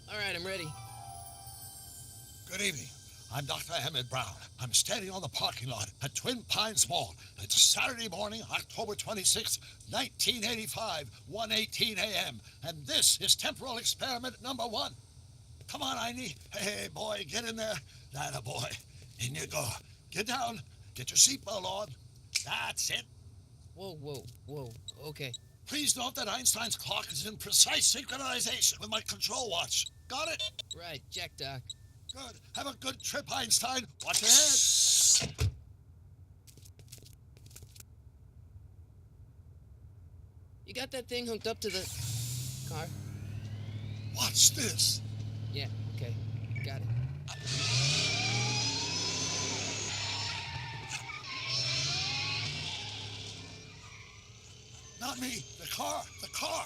All right, I'm ready. Good evening. I'm Dr. Emmett Brown. I'm standing on the parking lot at Twin Pines Mall. It's Saturday morning, October 26th, 1985, 1:18 a.m. And this is temporal experiment number one. Come on, Einie. Hey, boy, get in there. That a boy. In you go. Get down. Get your seatbelt on. That's it. Whoa. Okay. Please note that Einstein's clock is in precise synchronization with my control watch. Got it? Right, check, Doc. Good. Have a good trip, Einstein. Watch ahead. You got that thing hooked up to the car? Watch this. Yeah, okay. Got it. Not me. The car. The car.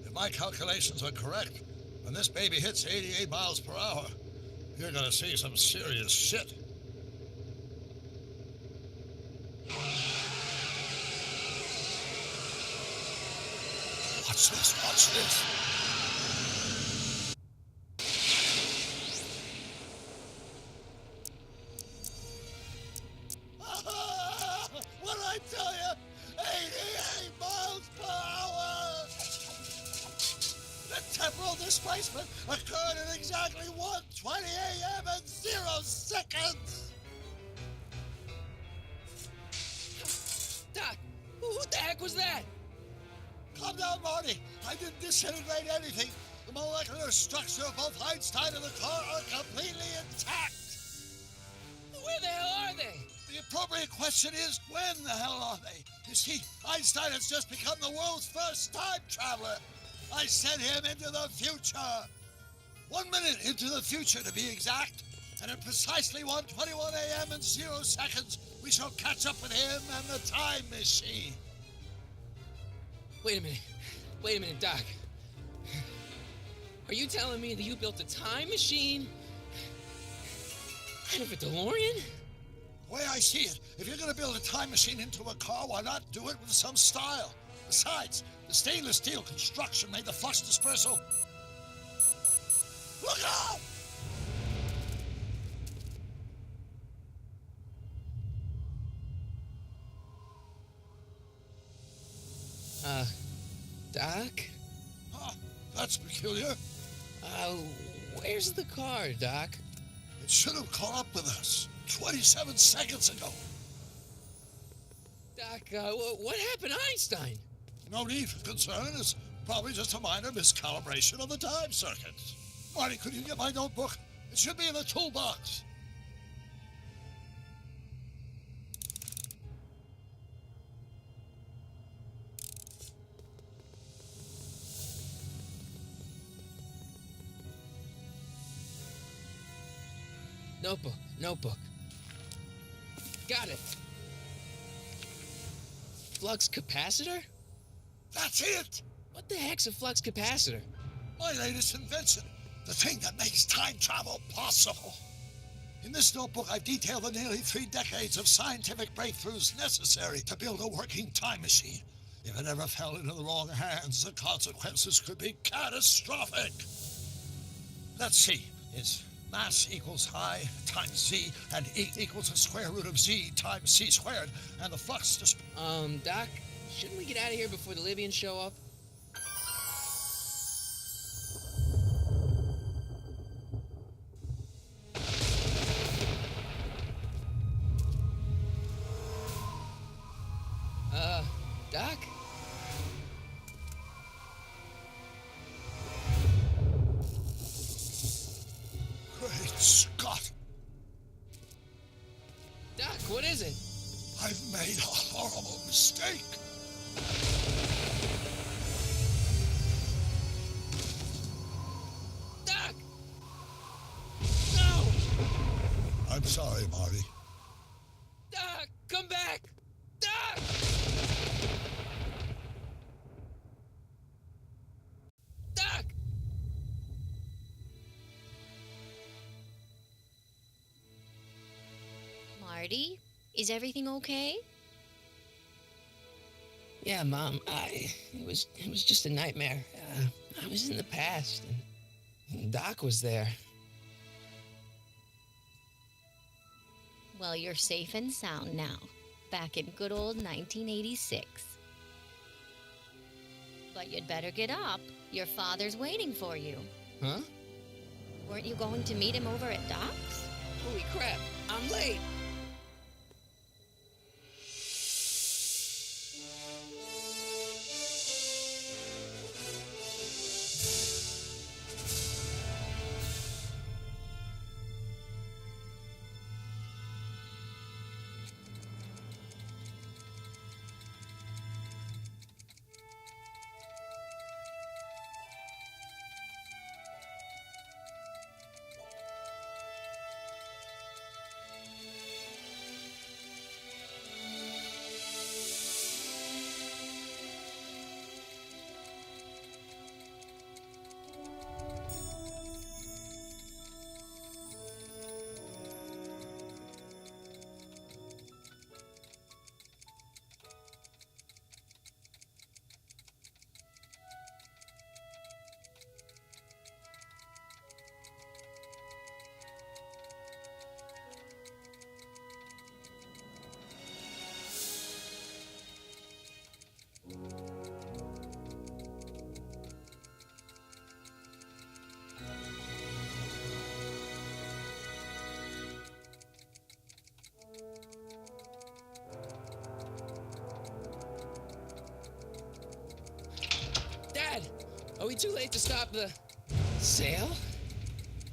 If my calculations are correct, when this baby hits 88 miles per hour, you're going to see some serious shit. Watch this. Watch this. What did I tell you? 88 miles per hour! The temporal displacement occurred at exactly 1:20 a.m. and 0 seconds! Doc, who the heck was that? Calm down, Marty. I didn't disintegrate anything. The molecular structure of both Einstein and the car are completely intact. Where the hell are they? The appropriate question is, when the hell are they? You see, Einstein has just become the world's first time traveler. I sent him into the future. 1 minute into the future, to be exact. And at precisely 1:21 a.m. and 0 seconds, we shall catch up with him and the time machine. Wait a minute, Doc. Are you telling me that you built a time machine out of a DeLorean? The way I see it, if you're going to build a time machine into a car, why not do it with some style? Besides, the stainless steel construction made the flux dispersal. Look out! Doc? Huh, that's peculiar. Uh, where's the car, Doc? It should have caught up with us 27 seconds ago. Doc, what happened to Einstein? No need for concern. It's probably just a minor miscalibration of the time circuits. Marty, could you get my notebook? It should be in the toolbox. Notebook. Got it. Flux capacitor? That's it! What the heck's a flux capacitor? My latest invention. The thing that makes time travel possible. In this notebook, I've detailed the nearly 3 decades of scientific breakthroughs necessary to build a working time machine. If it ever fell into the wrong hands, the consequences could be catastrophic. Let's see. It's mass equals I times Z, and E equals the square root of Z times C squared, and the flux just... Doc, shouldn't we get out of here before the Libyans show up? Doc? Great Scott! Doc, what is it? I've made a horrible mistake. Doc! No! I'm sorry, Marty. Doc, come back! Doc! Doc! Marty, is everything okay? Yeah, Mom. It was just a nightmare. I was in the past, and Doc was there. Well, you're safe and sound now, back in good old 1986. But you'd better get up. Your father's waiting for you. Huh? Weren't you going to meet him over at Doc's? Holy crap! I'm late. Dad, are we too late to stop the sale?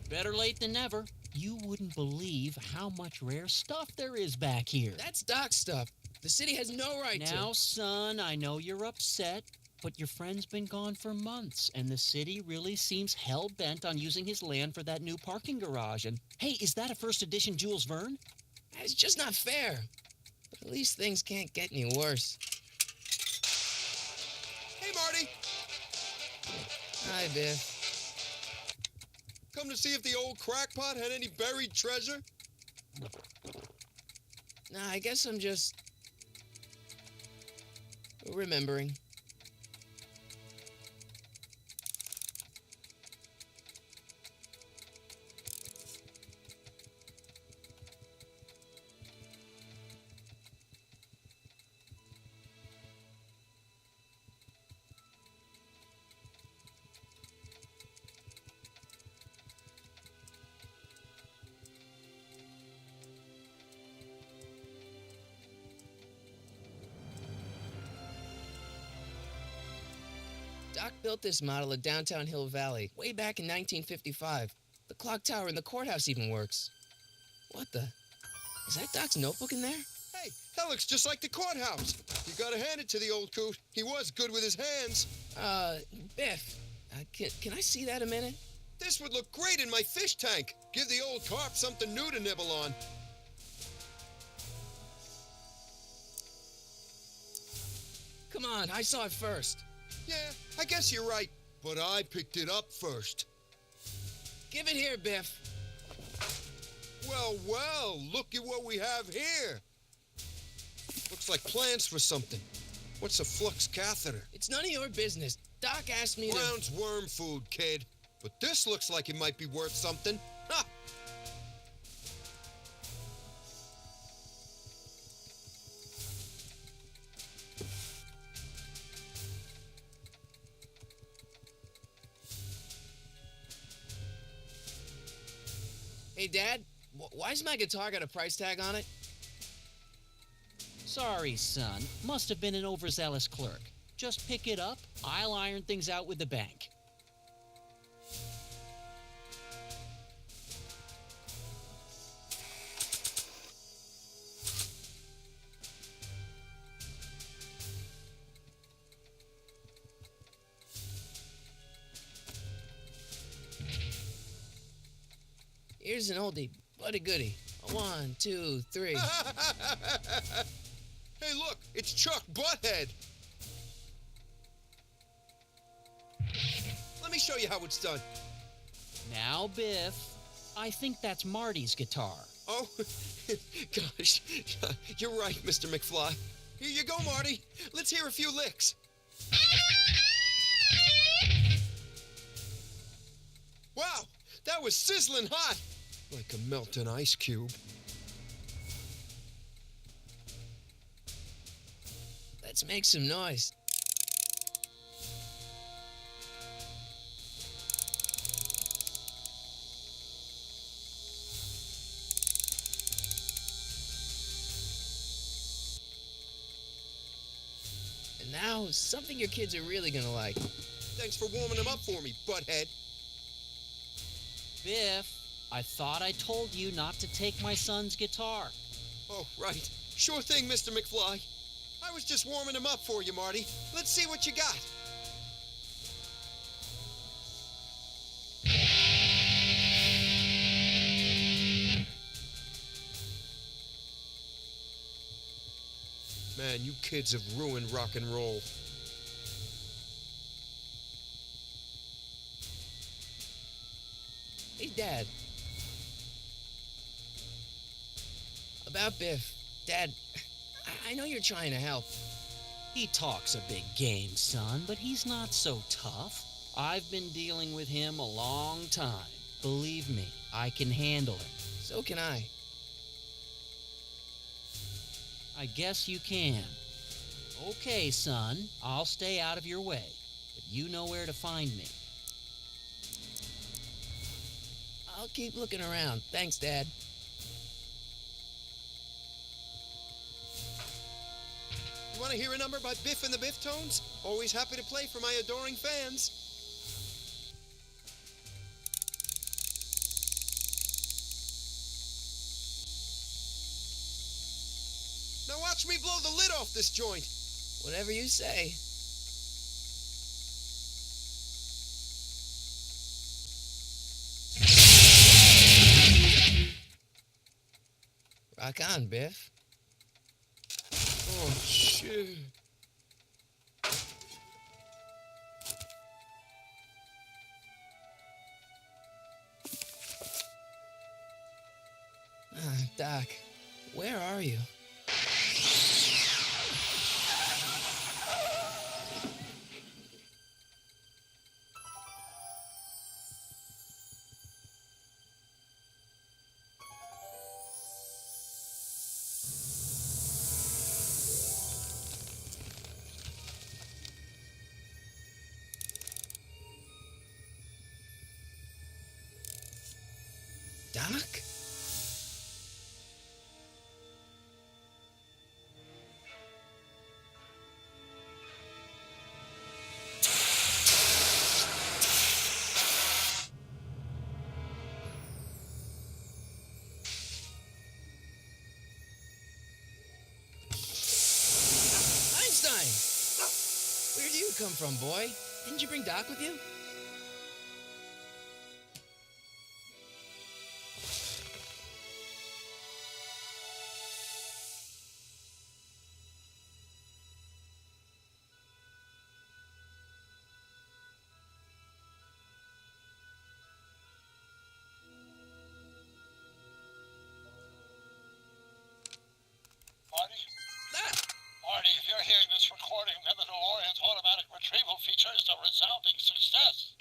Better late than never. You wouldn't believe how much rare stuff there is back here. That's Doc's stuff. The city has no right to. Now, son, I know you're upset, but your friend's been gone for months, and the city really seems hell-bent on using his land for that new parking garage. And, hey, is that a first edition Jules Verne? It's just not fair. But at least things can't get any worse. Hey, Marty. Hi, Biff. Come to see if the old crackpot had any buried treasure? Nah, I guess I'm just remembering. Doc built this model of downtown Hill Valley way back in 1955. The clock tower in the courthouse even works. What the? Is that Doc's notebook in there? Hey, that looks just like the courthouse. You gotta hand it to the old coot. He was good with his hands. Biff, can I see that a minute? This would look great in my fish tank. Give the old carp something new to nibble on. Come on, I saw it first. Yeah, I guess you're right. But I picked it up first. Give it here, Biff. Well, well, look at what we have here. Looks like plans for something. What's a flux catheter? It's none of your business. Doc asked me Brown's worm food, kid. But this looks like it might be worth something. Ha! Hey, Dad, why's my guitar got a price tag on it? Sorry, son. Must have been an overzealous clerk. Just pick it up. I'll iron things out with the bank. Here's an oldie, but a goodie. 1, 2, 3. Hey, look, it's Chuck Butthead. Let me show you how it's done. Now, Biff, I think that's Marty's guitar. Oh, gosh. You're right, Mr. McFly. Here you go, Marty. Let's hear a few licks. Wow, that was sizzling hot. Like a melting ice cube. Let's make some noise. And now, something your kids are really gonna like. Thanks for warming them up for me, butthead. Biff, I thought I told you not to take my son's guitar. Oh, right. Sure thing, Mr. McFly. I was just warming him up for you, Marty. Let's see what you got. Man, you kids have ruined rock and roll. Hey, Dad. About Biff. Dad, I know you're trying to help. He talks a big game, son, but he's not so tough. I've been dealing with him a long time. Believe me, I can handle it. So can I. I guess you can. Okay, son, I'll stay out of your way, but you know where to find me. I'll keep looking around. Thanks, Dad. You want to hear a number by Biff and the Biff-Tones? Always happy to play for my adoring fans. Now watch me blow the lid off this joint. Whatever you say. Rock on, Biff. Oh, shit. Doc, where are you? Doc? Einstein! Where do you come from, boy? Didn't you bring Doc with you? Marty? Ah! Marty, if you're hearing this recording, then the DeLorean's automatic retrieval feature is a resounding success.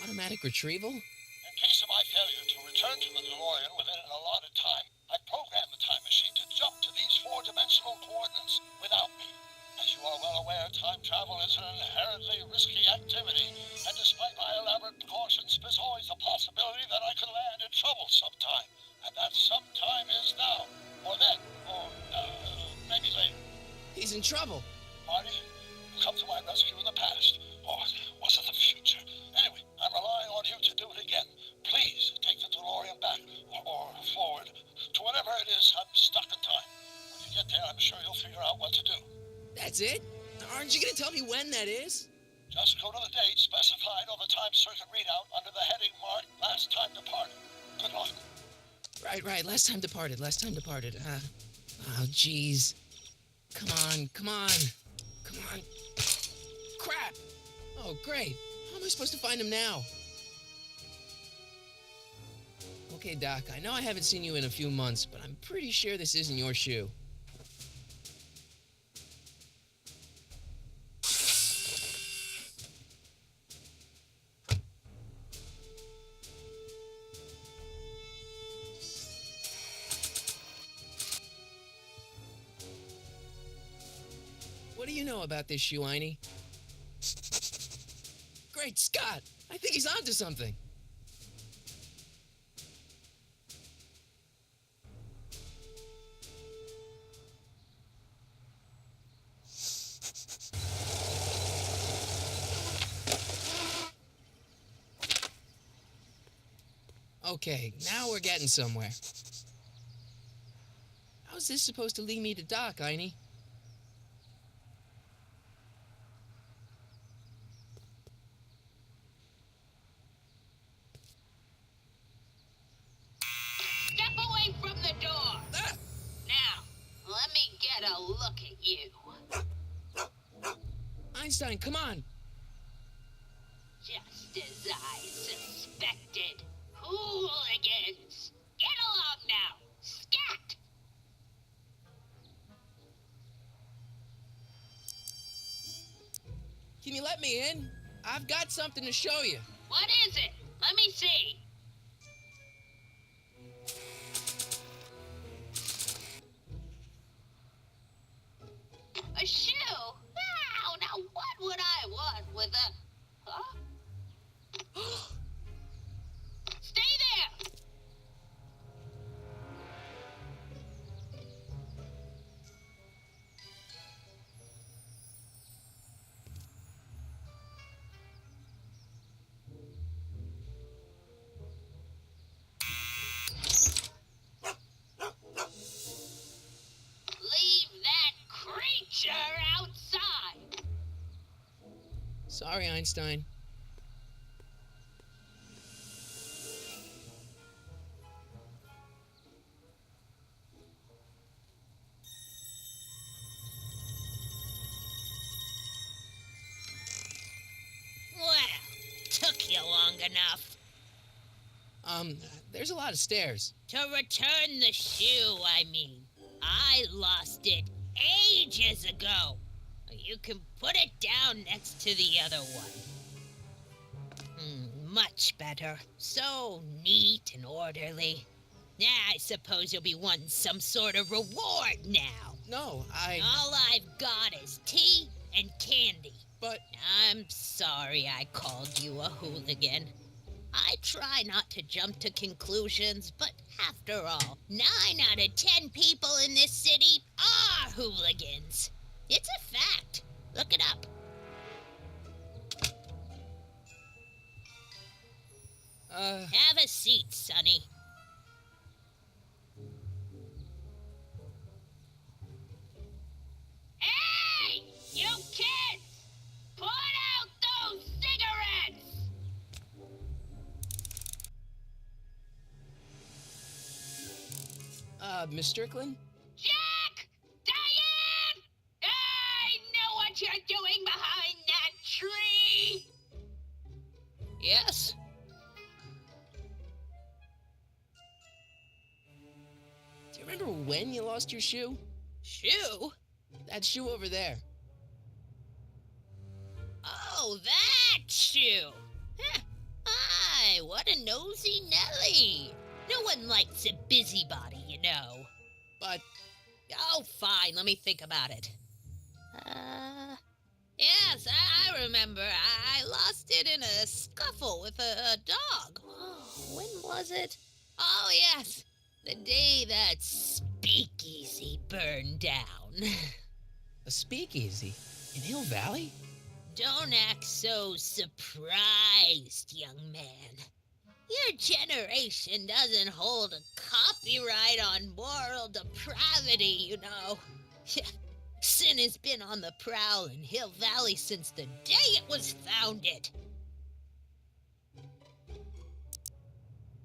Automatic retrieval? In case of my failure to return to the DeLorean within an allotted time, I programmed the time machine to jump to these four-dimensional coordinates without me. As you are well aware, time travel is an inherently risky activity, and despite my elaborate precautions, there's always a possibility that I could land in trouble sometime. And that sometime is now, or then, or maybe later. He's in trouble. Marty, you come to my rescue in the past, or was it the future? Anyway, I'm relying on you to do it again. Please take the DeLorean back, or forward, to whatever it is I'm stuck in time. When you get there, I'm sure you'll figure out what to do. That's it? Aren't you gonna tell me when that is? Just go to the date specified on the time circuit readout under the heading marked Last Time Departed. Good luck. Right. Last time departed. Oh, jeez. Come on. Crap! Oh, great. How am I supposed to find him now? Okay, Doc, I know I haven't seen you in a few months, but I'm pretty sure this isn't your shoe. What do you know about this shoe, Einie? Great Scott! I think he's onto something. Okay, now we're getting somewhere. How's this supposed to lead me to Doc, Einie? Step away from the door. Ah! Now, let me get a look at you. Einstein, come on! Just as I suspected. Hooligans! Get along now! Scat! Can you let me in? I've got something to show you. What is it? Let me see. A shoe? Now what would I want with a... Huh? Stay there! Leave that creature outside! Sorry, Einstein. Well, took you long enough. There's a lot of stairs. To return the shoe, I mean. I lost it ages ago. You can put it down next to the other one. Much better. So neat and orderly. I suppose you'll be wanting some sort of reward now. No, All I've got is tea and candy. But I'm sorry I called you a hooligan. I try not to jump to conclusions, but after all, 9 out of 10 people in this city are hooligans. It's a fact. Look it up. Have a seat, Sonny. Hey! You kids! Put out those cigarettes! Miss Strickland? Jack! Diane! I know what you're doing behind that tree! Yes? Do you remember when you lost your shoe? Shoe? That shoe over there. Oh, that shoe! Huh. Hi, what a nosy Nelly! No one likes a busybody, you know. But Oh, fine, let me think about it. Yes, I remember. I lost it in a scuffle with a dog. Oh, when was it? Oh, yes, the day that speakeasy burned down. a speakeasy in Hill Valley? Don't act so surprised, young man. Your generation doesn't hold a copyright on moral depravity, you know. Sin has been on the prowl in Hill Valley since the day it was founded.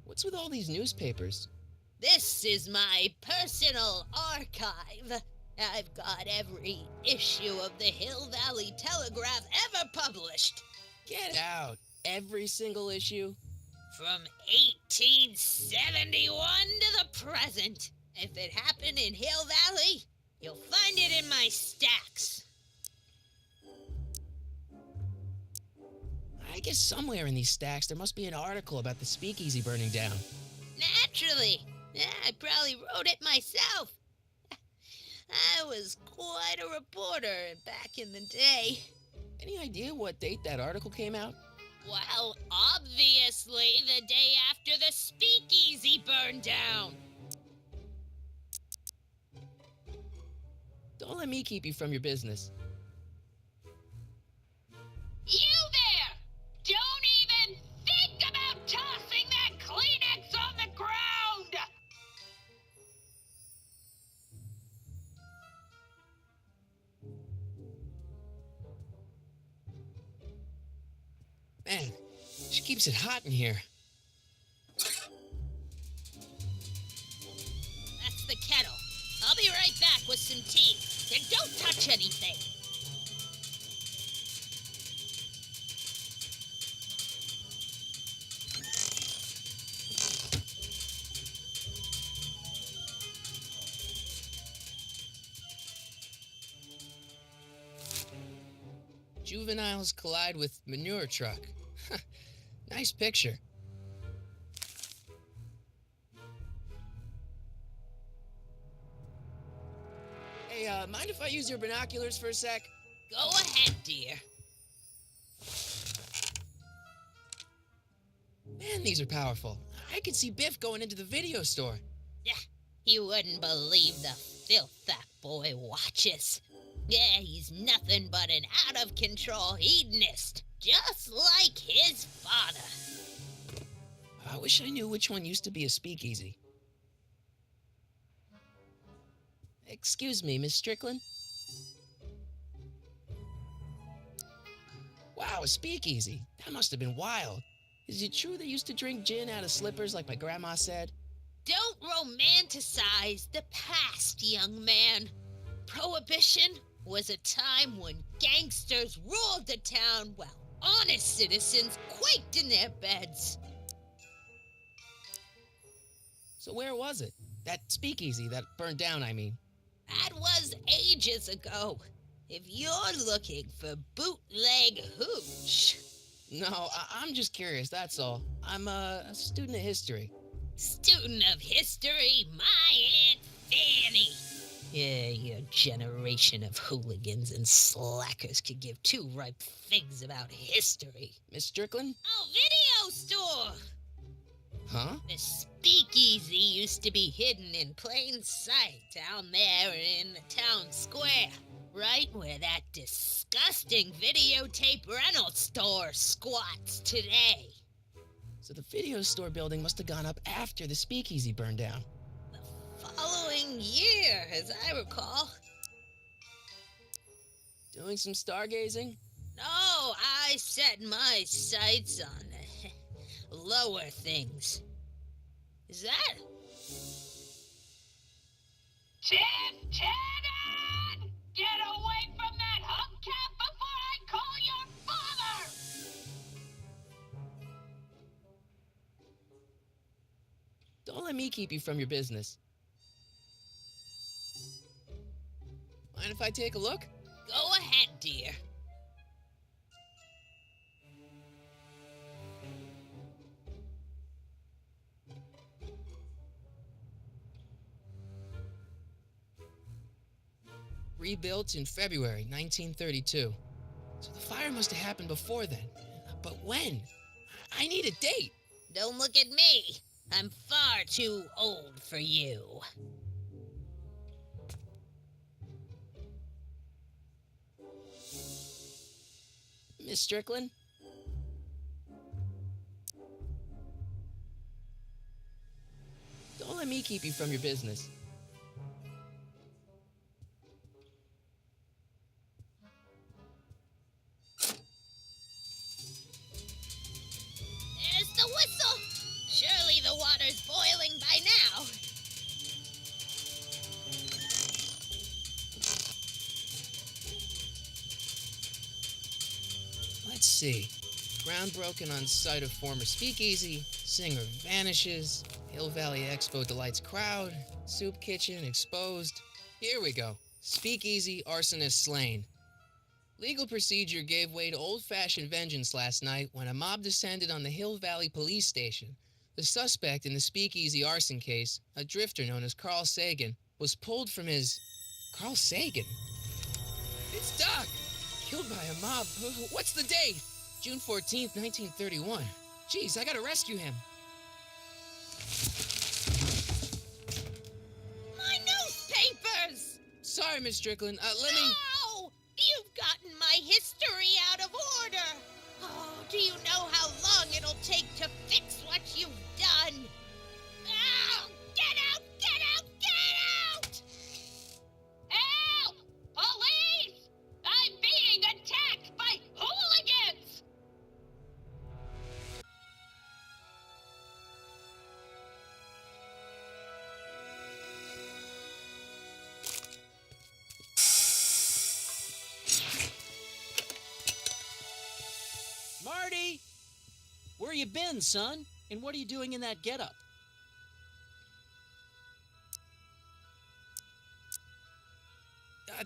What's with all these newspapers? This is my personal archive. I've got every issue of the Hill Valley Telegraph ever published. Get out. Every single issue? From 1871 to the present. If it happened in Hill Valley, you'll find it in my stacks. I guess somewhere in these stacks there must be an article about the speakeasy burning down. Naturally. I probably wrote it myself. I was quite a reporter back in the day. Any idea what date that article came out? Well, obviously the day after the speakeasy burned down. Don't let me keep you from your business. You there! Don't even think about tossing that Kleenex on the ground! Man, she keeps it hot in here. That's the kettle. I'll be right back with some tea. And don't touch anything. Juveniles collide with manure truck. Nice picture. Hey, mind if I use your binoculars for a sec? Go ahead, dear. Man, these are powerful. I can see Biff going into the video store. Yeah, you wouldn't believe the filth that boy watches. Yeah, he's nothing but an out-of-control hedonist, just like his father. I wish I knew which one used to be a speakeasy. Excuse me, Miss Strickland? Wow, a speakeasy. That must have been wild. Is it true they used to drink gin out of slippers like my grandma said? Don't romanticize the past, young man. Prohibition was a time when gangsters ruled the town while honest citizens quaked in their beds. So where was it? That speakeasy that burned down, I mean. That was ages ago. If you're looking for bootleg hooch. No, I'm just curious, that's all. I'm a student of history. Student of history, my Aunt Fanny. Yeah, your generation of hooligans and slackers could give two ripe figs about history. Miss Strickland? Oh, video store! Huh? The speakeasy used to be hidden in plain sight down there in the town square, right where that disgusting videotape rental store squats today. So the video store building must have gone up after the speakeasy burned down. The following year, as I recall. Doing some stargazing? No, I set my sights on lower things. Is that? Tim! Get away from that hubcap before I call your father! Don't let me keep you from your business. Mind if I take a look? Go ahead, dear. Rebuilt in February 1932. So the fire must have happened before then. But when? I need a date. Don't look at me. I'm far too old for you. Miss Strickland? Don't let me keep you from your business. There's the whistle. Surely the water's boiling by now. Let's see. Ground broken on site of former speakeasy. Singer vanishes. Hill Valley Expo delights crowd. Soup kitchen exposed. Here we go. Speakeasy arsonist slain. Legal procedure gave way to old-fashioned vengeance last night when a mob descended on the Hill Valley Police Station. The suspect in the speakeasy arson case, a drifter known as Carl Sagan, was pulled from his... Carl Sagan? It's Doc! Killed by a mob. What's the date? June 14th, 1931. Jeez, I gotta rescue him. My newspapers! Sorry, Miss Strickland. Let me... No! You've gotten my history out of order! Oh, do you know how long it'll take to fix what you've done? Oh, get out! Get out! Get out! Help! Police! I'm being attacked by hooligans! Marty! Where you been, son? And what are you doing in that getup?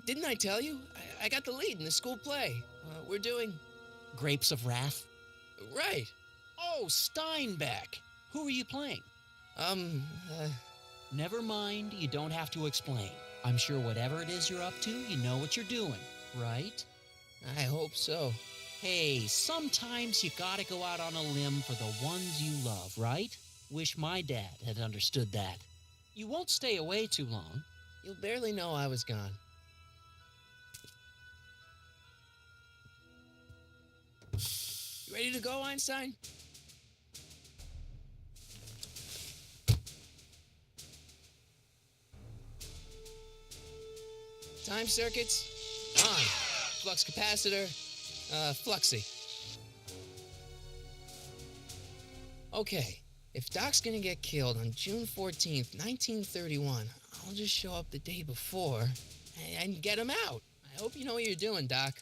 Didn't I tell you? I got the lead in the school play. We're doing... Grapes of Wrath? Right. Oh, Steinbeck! Who are you playing? Never mind, you don't have to explain. I'm sure whatever it is you're up to, you know what you're doing, right? I hope so. Hey, sometimes you gotta go out on a limb for the ones you love, right? Wish my dad had understood that. You won't stay away too long. You'll barely know I was gone. You ready to go, Einstein? Time circuits, on. Flux capacitor, fluxy. Okay, if Doc's gonna get killed on June 14th, 1931, I'll just show up the day before and get him out. I hope you know what you're doing, Doc.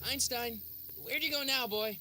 Einstein, where'd you go now, boy?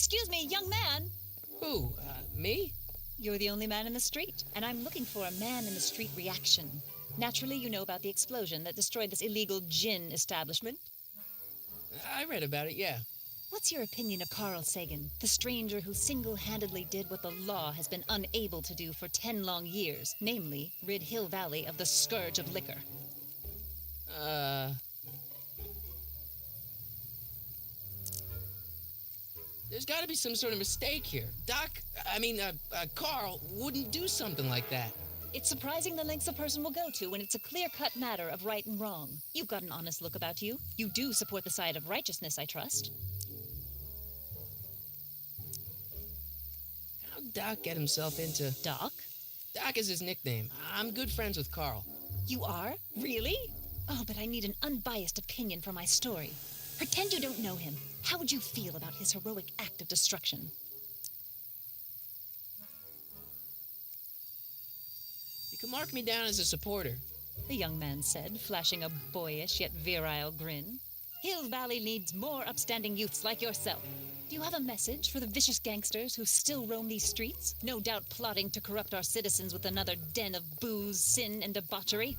Excuse me, young man. Who? Me? You're the only man in the street, and I'm looking for a man-in-the-street reaction. Naturally, you know about the explosion that destroyed this illegal gin establishment. I read about it, yeah. What's your opinion of Carl Sagan, the stranger who single-handedly did what the law has been unable to do for 10 long years, namely, rid Hill Valley of the scourge of liquor? There's got to be some sort of mistake here. Carl wouldn't do something like that. It's surprising the lengths a person will go to when it's a clear-cut matter of right and wrong. You've got an honest look about you. You do support the side of righteousness, I trust. How'd Doc get himself into... Doc? Doc is his nickname. I'm good friends with Carl. You are? Really? Oh, but I need an unbiased opinion for my story. Pretend you don't know him. How would you feel about his heroic act of destruction? You can mark me down as a supporter. The young man said, flashing a boyish yet virile grin. Hill Valley needs more upstanding youths like yourself. Do you have a message for the vicious gangsters who still roam these streets, no doubt plotting to corrupt our citizens with another den of booze, sin, and debauchery?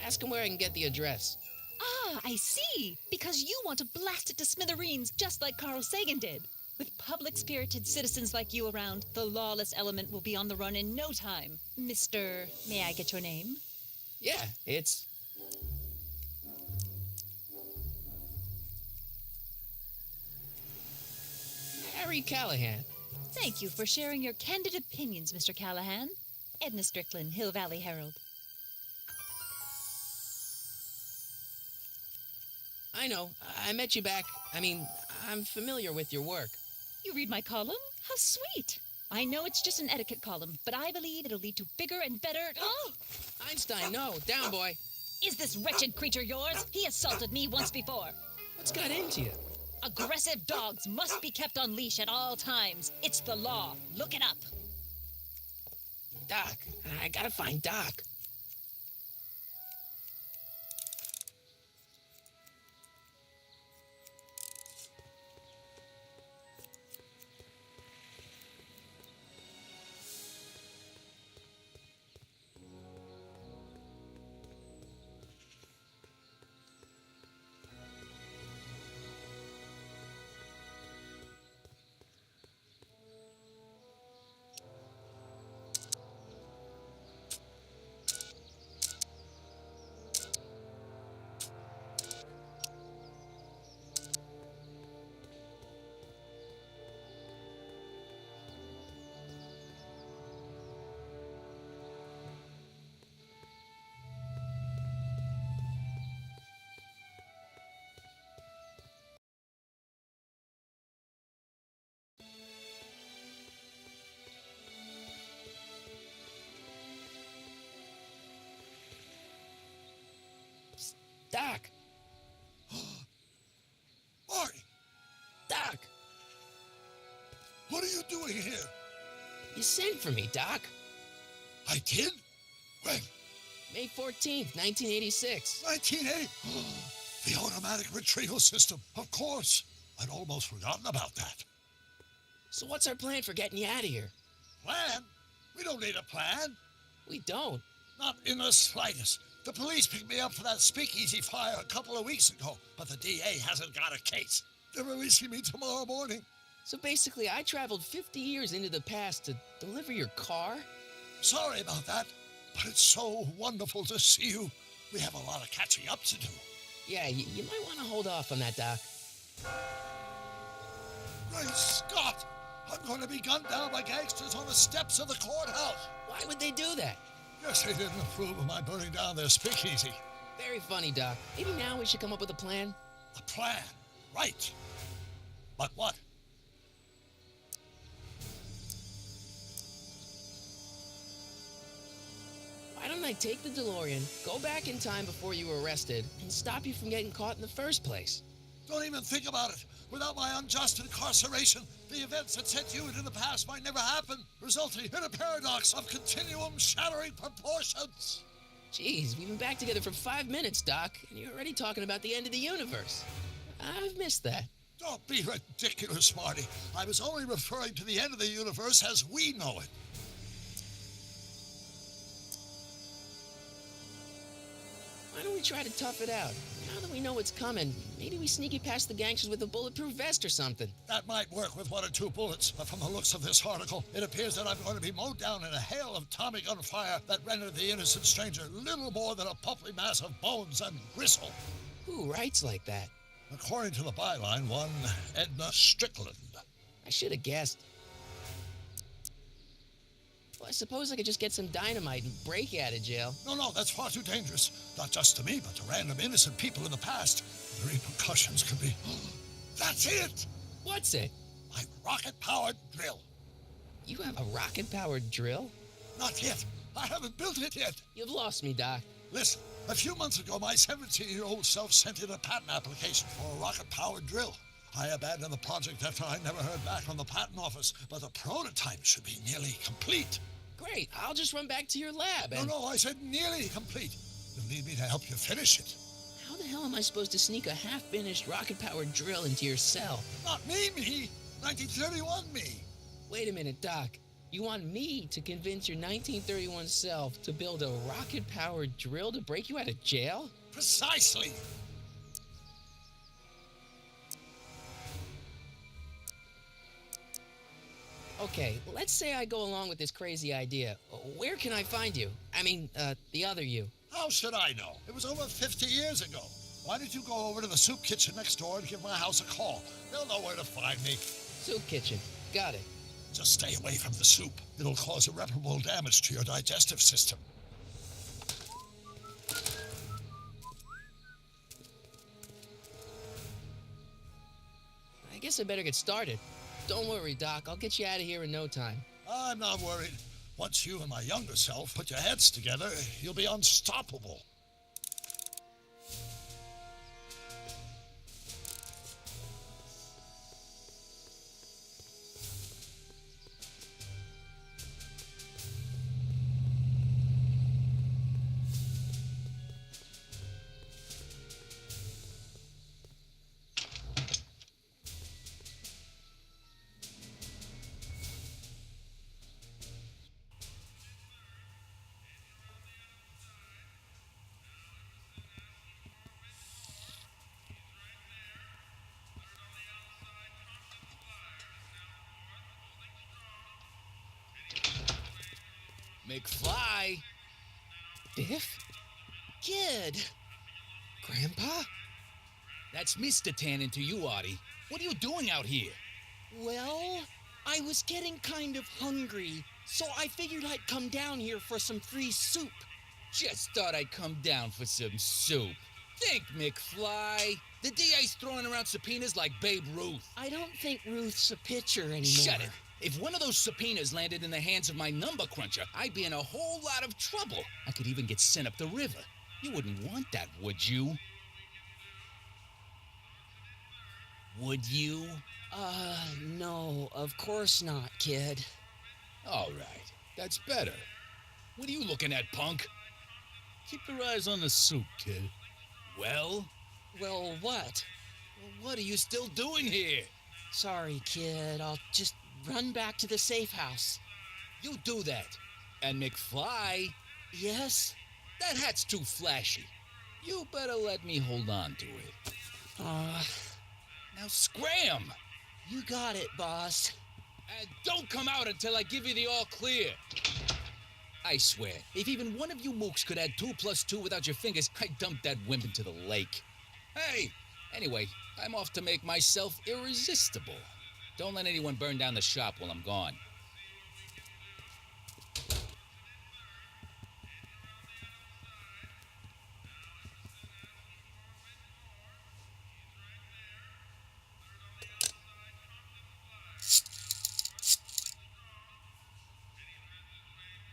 Ask him where I can get the address. Ah, I see. Because you want to blast it to smithereens, just like Carl Sagan did. With public-spirited citizens like you around, the lawless element will be on the run in no time. Mr. May I get your name? Yeah, it's... Harry Callahan. Thank you for sharing your candid opinions, Mr. Callahan. Edna Strickland, Hill Valley Herald. I know. I met you back. I'm familiar with your work. You read my column? How sweet. I know it's just an etiquette column, but I believe it'll lead to bigger and better... Oh! Einstein, no. Down, boy. Is this wretched creature yours? He assaulted me once before. What's got into you? Aggressive dogs must be kept on leash at all times. It's the law. Look it up. Doc. I gotta find Doc. Doc! Marty, Doc! what are you doing here? You sent for me, Doc. I did? When? May 14th, 1986. 1980? The automatic retrieval system. Of course. I'd almost forgotten about that. So what's our plan for getting you out of here? Plan? We don't need a plan. We don't. Not in the slightest. The police picked me up for that speakeasy fire a couple of weeks ago, but the DA hasn't got a case. They're releasing me tomorrow morning. So basically, I traveled 50 years into the past to deliver your car? Sorry about that, but it's so wonderful to see you. We have a lot of catching up to do. Yeah, you might want to hold off on that, Doc. Great Scott! I'm going to be gunned down by gangsters on the steps of the courthouse. Why would they do that? Guess they didn't approve of my burning down their speakeasy. Very funny, Doc. Maybe now we should come up with a plan? A plan, right. But what? Why don't I take the DeLorean, go back in time before you were arrested, and stop you from getting caught in the first place? Don't even think about it. Without my unjust incarceration, the events that sent you into the past might never happen, resulting in a paradox of continuum shattering proportions. Jeez, we've been back together for 5 minutes, Doc, and you're already talking about the end of the universe. I've missed that. Don't be ridiculous, Marty. I was only referring to the end of the universe as we know it. Why don't we try to tough it out? Now that we know what's coming, maybe we sneak it past the gangsters with a bulletproof vest or something. That might work with 1 or 2 bullets, but from the looks of this article, it appears that I'm going to be mowed down in a hail of Tommy gun fire that rendered the innocent stranger little more than a pulpy mass of bones and gristle. Who writes like that? According to the byline, one Edna Strickland. I should have guessed. Well, I suppose I could just get some dynamite and break you out of jail. No, that's far too dangerous. Not just to me, but to random innocent people in the past. The repercussions could be... That's it! What's it? My rocket-powered drill. You have a rocket-powered drill? Not yet. I haven't built it yet. You've lost me, Doc. Listen, a few months ago, my 17-year-old self sent in a patent application for a rocket-powered drill. I abandoned the project after I never heard back from the patent office, but the prototype should be nearly complete. Great, I'll just run back to your lab and... No, I said nearly complete. You'll need me to help you finish it. How the hell am I supposed to sneak a half-finished rocket-powered drill into your cell? Not me. 1931 me. Wait a minute, Doc. You want me to convince your 1931 self to build a rocket-powered drill to break you out of jail? Precisely. Okay, let's say I go along with this crazy idea. Where can I find you? I mean, the other you. How should I know? It was over 50 years ago. Why don't you go over to the soup kitchen next door and give my house a call? They'll know where to find me. Soup kitchen. Got it. Just stay away from the soup. It'll cause irreparable damage to your digestive system. I guess I better get started. Don't worry, Doc. I'll get you out of here in no time. I'm not worried. Once you and my younger self put your heads together, you'll be unstoppable. McFly? Biff? Kid? Grandpa? That's Mr. Tannen to you, Artie. What are you doing out here? Well, I was getting kind of hungry, so I figured I'd come down here for some free soup. Just thought I'd come down for some soup. Think, McFly. The DA's throwing around subpoenas like Babe Ruth. I don't think Ruth's a pitcher anymore. Shut it. If one of those subpoenas landed in the hands of my number cruncher, I'd be in a whole lot of trouble. I could even get sent up the river. You wouldn't want that, would you? Would you? No, of course not, kid. All right, that's better. What are you looking at, punk? Keep your eyes on the soup, kid. Well, Well, what? what are you still doing here? Sorry, kid. I'll just run back to the safe house. You do that. And McFly, Yes? that hat's too flashy. You better let me hold on to it. Now scram! You got it, boss. And don't come out until I give you the all clear. I swear, if even one of you mooks could add 2 + 2 without your fingers, I'd dump that wimp into the lake. Hey, anyway, I'm off to make myself irresistible. Don't let anyone burn down the shop while I'm gone.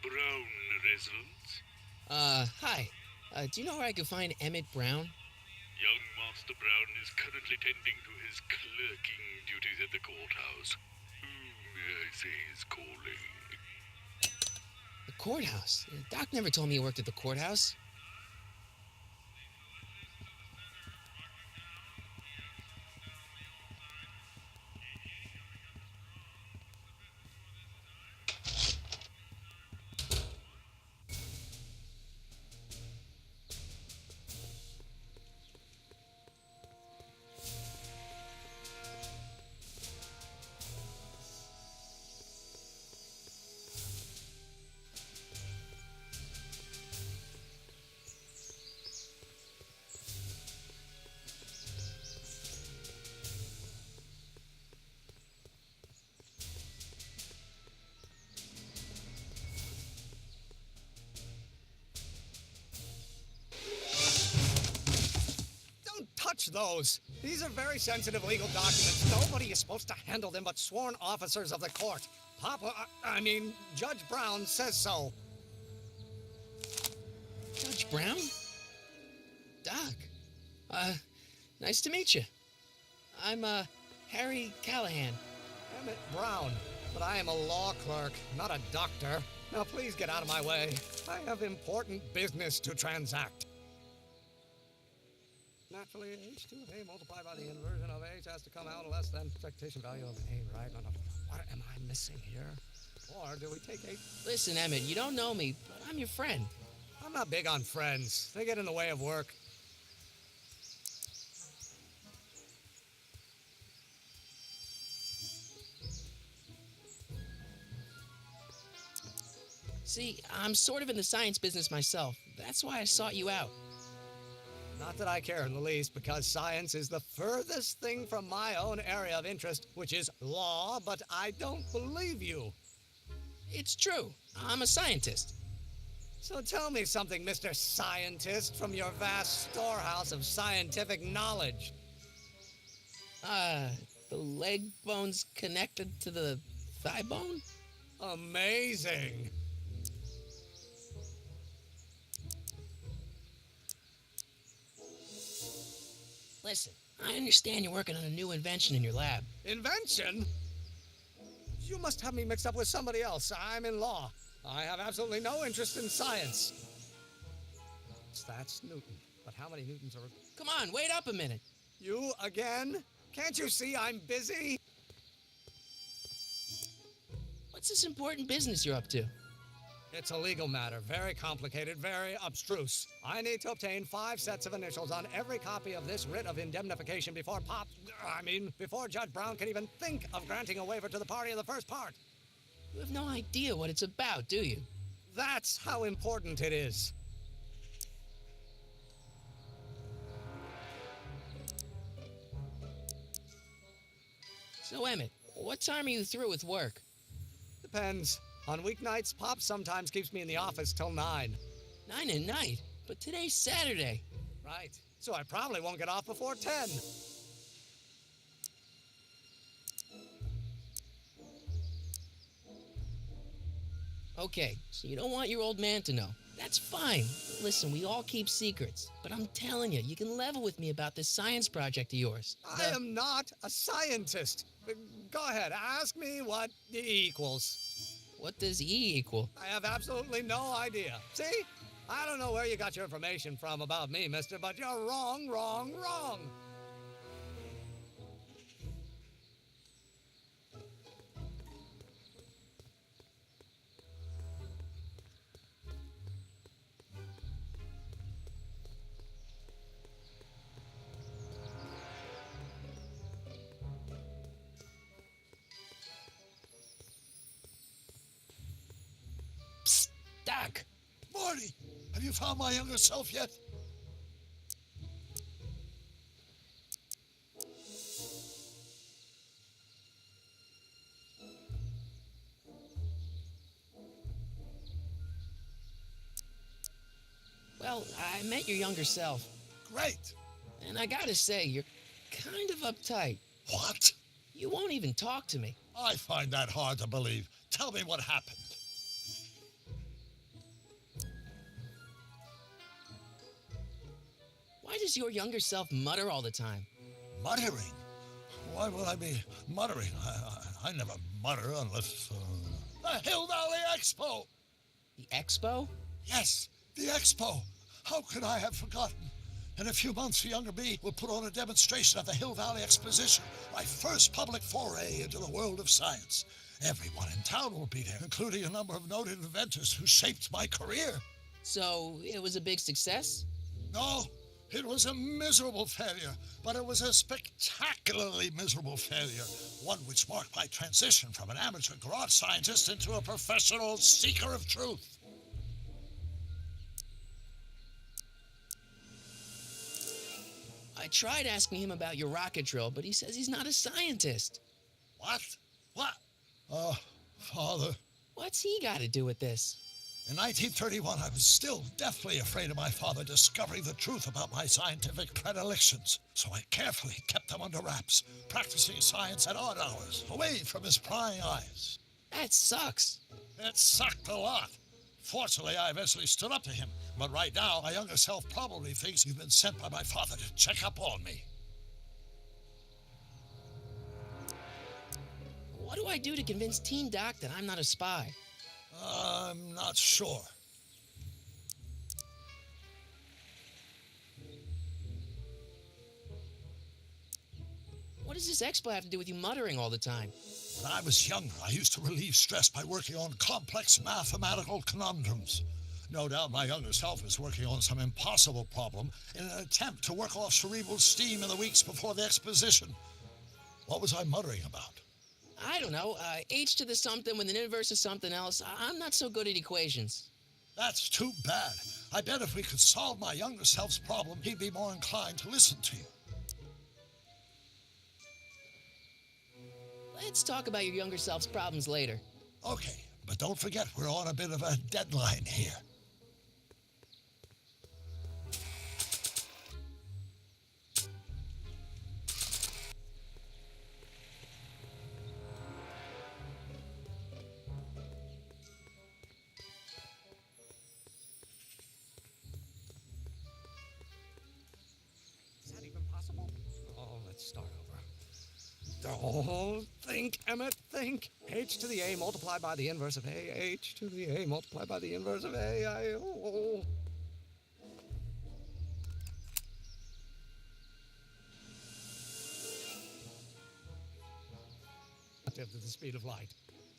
Brown residence. Hi. Do you know where I could find Emmett Brown? Young Master Brown is currently tending to his clerking duties at the courthouse. Who may I say is calling? The courthouse? Doc never told me he worked at the courthouse. those. These are very sensitive legal documents. Nobody is supposed to handle them but sworn officers of the court. Judge Brown says so. Judge Brown? Doc. Nice to meet you. I'm, Harry Callahan. Emmett Brown. But I am a law clerk, not a doctor. Now please get out of my way. I have important business to transact. Naturally, h2 of A multiplied by the inversion of H has to come out less than expectation value of A, right? No. What am I missing here? Or do we take H? Listen, Emmett, you don't know me, but I'm your friend. I'm not big on friends. They get in the way of work. See, I'm sort of in the science business myself. That's why I sought you out. Not that I care in the least, because science is the furthest thing from my own area of interest, which is law, but I don't believe you. It's true. I'm a scientist. So tell me something, Mr. Scientist, from your vast storehouse of scientific knowledge. The leg bone's connected to the thigh bone? Amazing. Listen, I understand you're working on a new invention in your lab. Invention? You must have me mixed up with somebody else. I'm in law. I have absolutely no interest in science. That's Newton. But how many Newtons are... Come on, wait up a minute. You again? Can't you see I'm busy? What's this important business you're up to? It's a legal matter, very complicated, very abstruse. I need to obtain 5 sets of initials on every copy of this writ of indemnification before Judge Brown can even think of granting a waiver to the party in the first part. You have no idea what it's about, do you? That's how important it is. So, Emmett, what time are you through with work? Depends. On weeknights, Pop sometimes keeps me in the office till 9. 9 at night? But today's Saturday. Right. So I probably won't get off before 10. Okay, so you don't want your old man to know. That's fine. Listen, we all keep secrets. But I'm telling you, you can level with me about this science project of yours. I am not a scientist. Go ahead, ask me what E equals. What does E equal? I have absolutely no idea. See? I don't know where you got your information from about me, mister, but you're wrong. Psst, Doc. Marty, have you found my younger self yet? Well, I met your younger self. Great. And I gotta say, you're kind of uptight. What? You won't even talk to me. I find that hard to believe. Tell me what happened. Why does your younger self mutter all the time? Muttering? Why would I be muttering? I never mutter unless... The Hill Valley Expo! The Expo? Yes, the Expo. How could I have forgotten? In a few months, the younger me will put on a demonstration at the Hill Valley Exposition, my first public foray into the world of science. Everyone in town will be there, including a number of noted inventors who shaped my career. So, it was a big success? No, it was a miserable failure, but it was a spectacularly miserable failure, one which marked my transition from an amateur garage scientist into a professional seeker of truth. I tried asking him about your rocket drill, but he says he's not a scientist. What? Father. What's he got to do with this? In 1931, I was still deathly afraid of my father discovering the truth about my scientific predilections, so I carefully kept them under wraps, practicing science at odd hours, away from his prying eyes. That sucks. It sucked a lot. Fortunately, I eventually stood up to him, but right now, my younger self probably thinks he's been sent by my father to check up on me. What do I do to convince Teen Doc that I'm not a spy? I'm not sure. What does this expo have to do with you muttering all the time? When I was younger, I used to relieve stress by working on complex mathematical conundrums. No doubt my younger self is working on some impossible problem in an attempt to work off cerebral steam in the weeks before the exposition. What was I muttering about? I don't know. H to the something with an inverse of something else. I'm not so good at equations. That's too bad. I bet if we could solve my younger self's problem, he'd be more inclined to listen to you. Let's talk about your younger self's problems later. Okay, but don't forget we're on a bit of a deadline here. Is that even possible? Oh, let's start over. Oh, think, Emmett, think. H to the A multiplied by the inverse of A. H to the A multiplied by the inverse of A. Relative to the speed of light.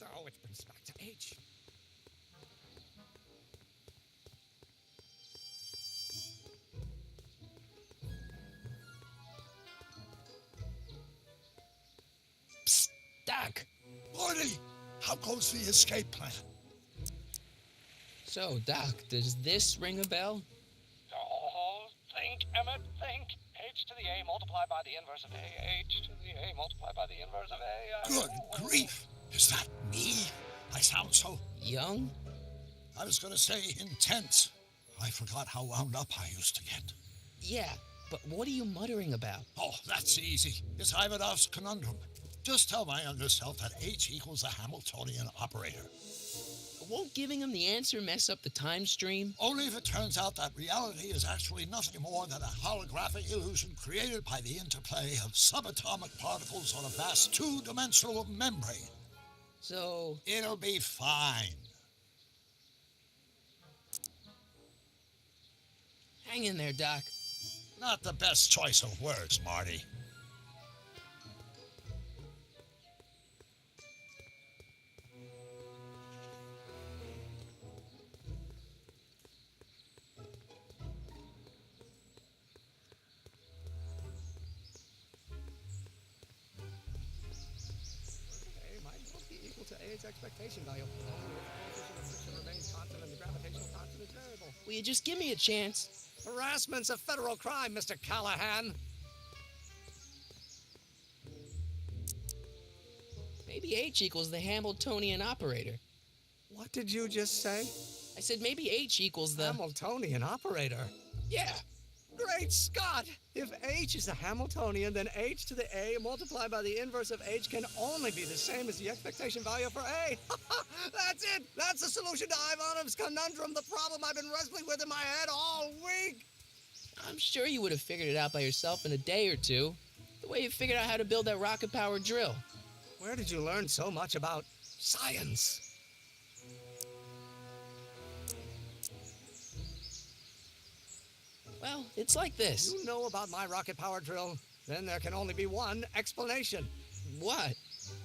Oh, which brings us back to H. Doc! Morty, how goes the escape plan? So, Doc, does this ring a bell? Oh, think, Emmett, think. H to the A multiplied by the inverse of A. H to the A multiplied by the inverse of A. Good grief! Is that me? I sound so... Young? I was going to say intense. I forgot how wound up I used to get. Yeah, but what are you muttering about? Oh, that's easy. It's Ivanov's conundrum. Just tell my younger self that H equals the Hamiltonian operator. Won't giving him the answer mess up the time stream? Only if it turns out that reality is actually nothing more than a holographic illusion created by the interplay of subatomic particles on a vast two-dimensional membrane. So... It'll be fine. Hang in there, Doc. Not the best choice of words, Marty. Its expectation value. Only if the coefficient of friction remains constant and the gravitational constant is variable. Will you just give me a chance? Harassment's a federal crime, Mr. Callahan. Maybe H equals the Hamiltonian operator. What did you just say? I said maybe H equals the... Hamiltonian operator? Yeah. Great Scott! If H is a Hamiltonian, then H to the A multiplied by the inverse of H can only be the same as the expectation value for A. That's it! That's the solution to Ivanov's conundrum, the problem I've been wrestling with in my head all week! I'm sure you would have figured it out by yourself in a day or two. The way you figured out how to build that rocket-powered drill. Where did you learn so much about science? Well, it's like this. You know about my rocket power drill? Then there can only be one explanation. What?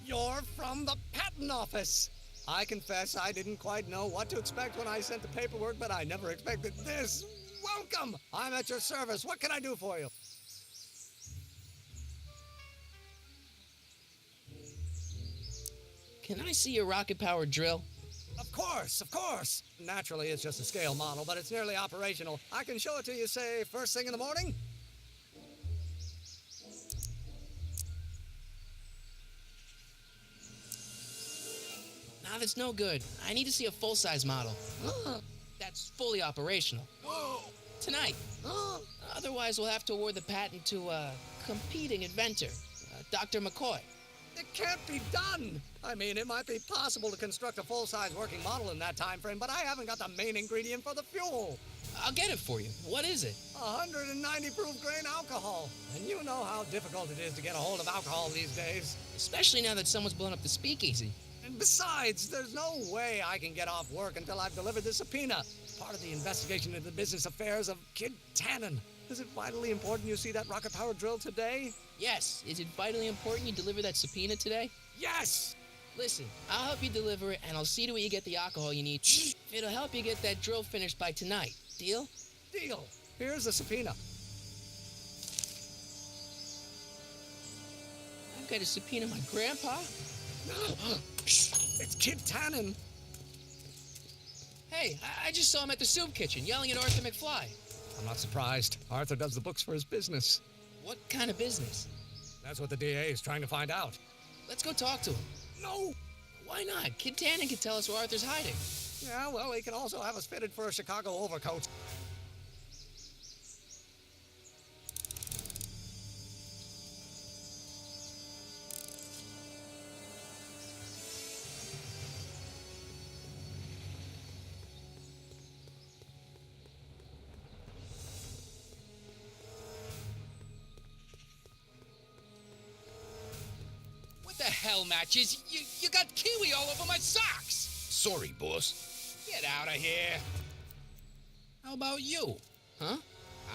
You're from the patent office. I confess I didn't quite know what to expect when I sent the paperwork, but I never expected this. Welcome! I'm at your service. What can I do for you? Can I see your rocket-powered drill? Of course, of course. Naturally, it's just a scale model, but it's nearly operational. I can show it to you, say, first thing in the morning. Nah, that's no good. I need to see a full-size model. That's fully operational. Tonight. Otherwise, we'll have to award the patent to a competing inventor, Dr. McCoy. It can't be done. I mean, it might be possible to construct a full-size working model in that time frame, but I haven't got the main ingredient for the fuel. I'll get it for you. What is it? 190 proof grain alcohol. And you know how difficult it is to get a hold of alcohol these days. Especially now that someone's blown up the speakeasy. And besides, there's no way I can get off work until I've delivered this subpoena. Part of the investigation into the business affairs of Kid Tannen. Is it vitally important you see that rocket-powered drill today? Yes. Is it vitally important you deliver that subpoena today? Yes! Listen, I'll help you deliver it, and I'll see to it you get the alcohol you need. It'll help you get that drill finished by tonight. Deal? Deal. Here's the subpoena. I've got to subpoena my grandpa? It's Kid Tannen. Hey, I just saw him at the soup kitchen yelling at Arthur McFly. I'm not surprised. Arthur does the books for his business. What kind of business? That's what the DA is trying to find out. Let's go talk to him. No! Why not? Kid Tannen can tell us where Arthur's hiding. Yeah, well, he can also have us fitted for a Chicago overcoat. What the hell, Matches? You got kiwi all over my socks! Sorry, boss. Get out of here. How about you? Huh?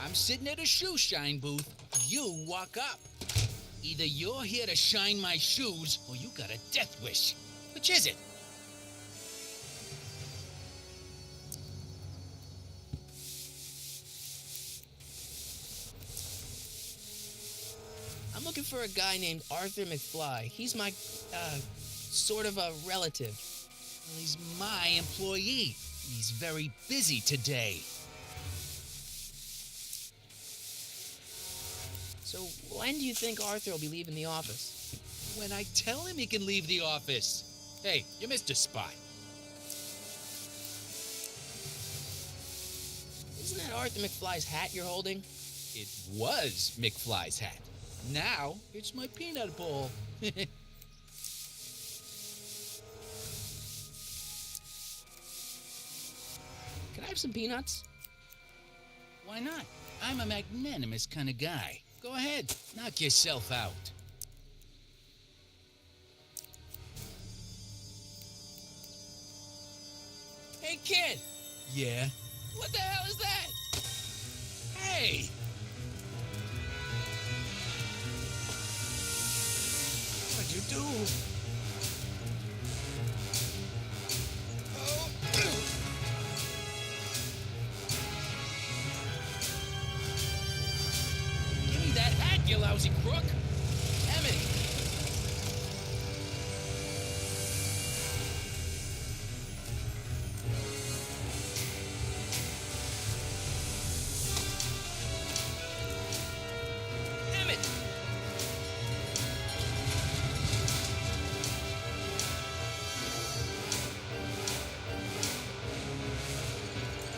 I'm sitting at a shoe shine booth. You walk up. Either you're here to shine my shoes, or you got a death wish. Which is it? I'm looking for a guy named Arthur McFly. He's my, sort of a relative. Well, he's my employee. He's very busy today. So when do you think Arthur will be leaving the office? When I tell him he can leave the office. Hey, you missed a spot. Isn't that Arthur McFly's hat you're holding? It was McFly's hat. Now, it's my peanut bowl. Can I have some peanuts? Why not? I'm a magnanimous kind of guy. Go ahead, knock yourself out. Hey, kid! Yeah? What the hell is that? Hey! What'd you do? Give me that hat, you lousy crook! Emmett! Emmett!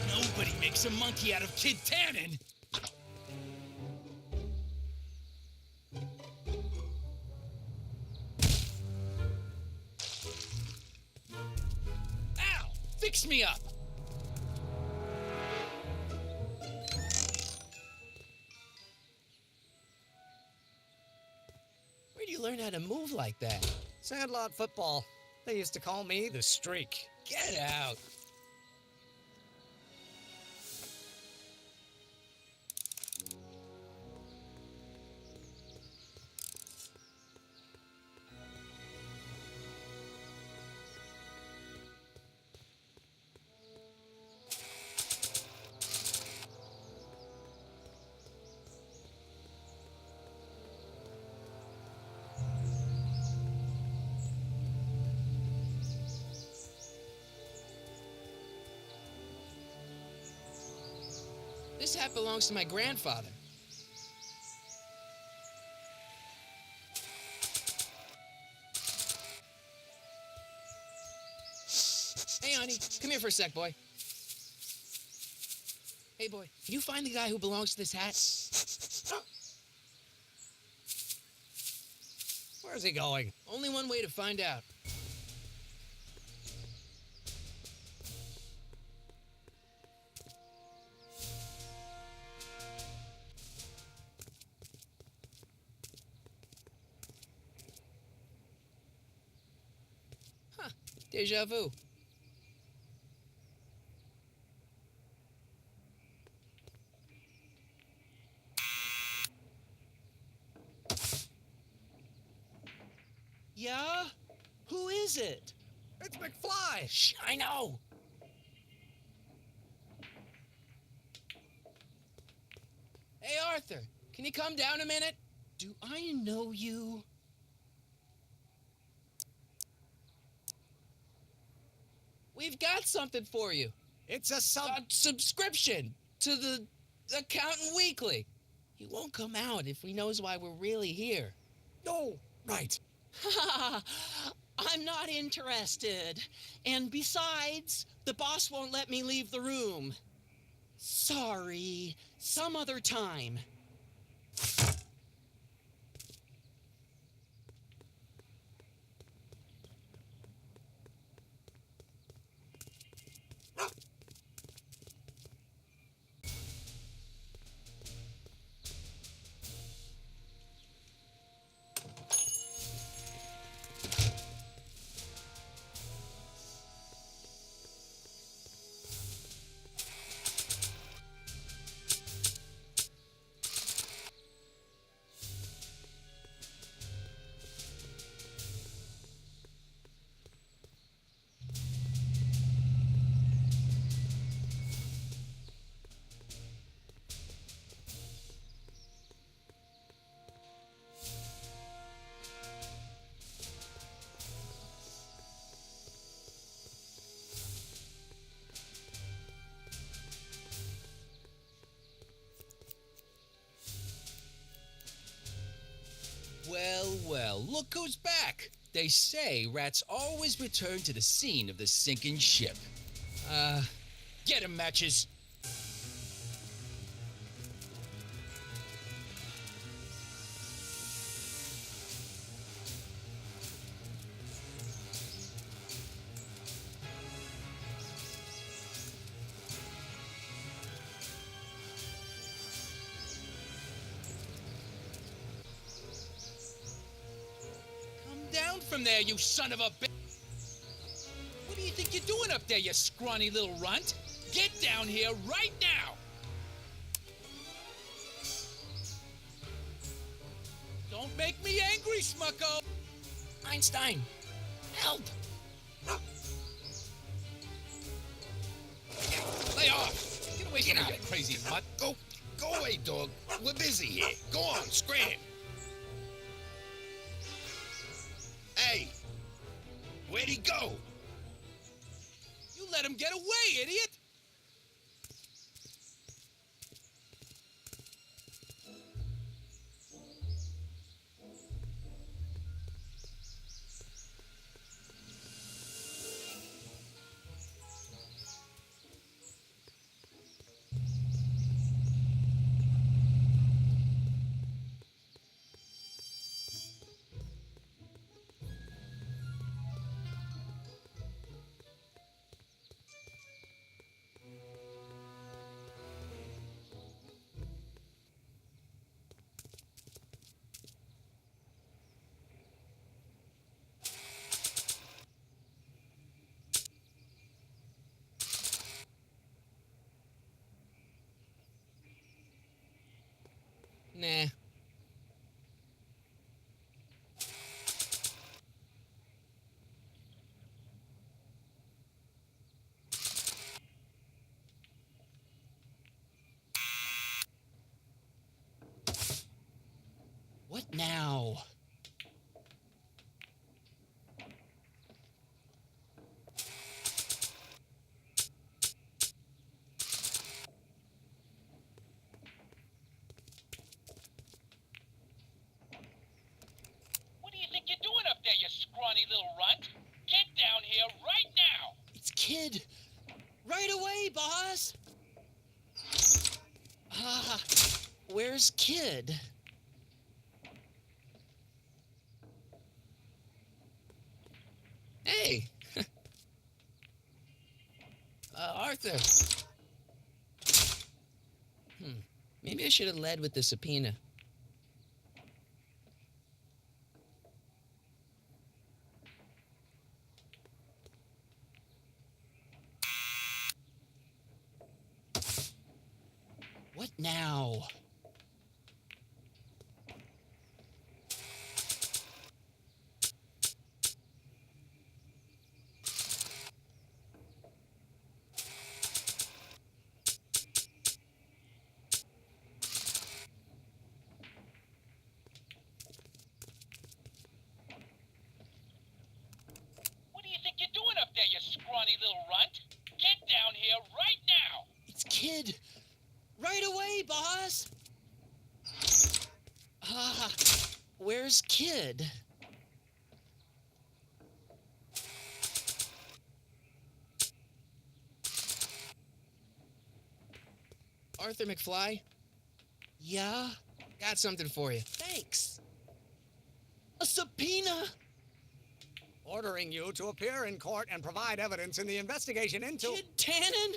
Nobody makes a monkey out of Kid Tannen! Ow! Fix me up! Where'd you learn how to move like that? Sandlot football. They used to call me the Streak. Get out! This hat belongs to my grandfather. Hey, honey, come here for a sec, boy. Hey, boy, can you find the guy who belongs to this hat? Where's he going? Only one way to find out. Huh, deja vu. Yeah? Who is it? It's McFly! Shh, I know. Hey, Arthur, can you come down a minute? Do I know you? We've got something for you. It's a subscription to the Accountant Weekly. He won't come out if he knows why we're really here. Oh, right. I'm not interested. And besides, the boss won't let me leave the room. Sorry, some other time. Well, well, look who's back. They say rats always return to the scene of the sinking ship. Get 'em, Matches. Down from there, you son of a bitch! What do you think you're doing up there, you scrawny little runt? Get down here right now! Don't make me angry, Smucko! Einstein, help! Lay off! Get away from me, you crazy mutt! Go away, dog. We're busy here. Go on, scram! Hey! Where'd he go? You let him get away, idiot! Nah. What now? Kid! Right away, boss! Where's Kid? Hey! Arthur! Maybe I should have led with the subpoena. What now? What do you think you're doing up there, you scrawny little runt? Get down here right now! It's Kid! Right away, boss! Where's Kid? Arthur McFly, Yeah? got something for you. Thanks! A subpoena! Ordering you to appear in court and provide evidence in the investigation into... Kid Tannen?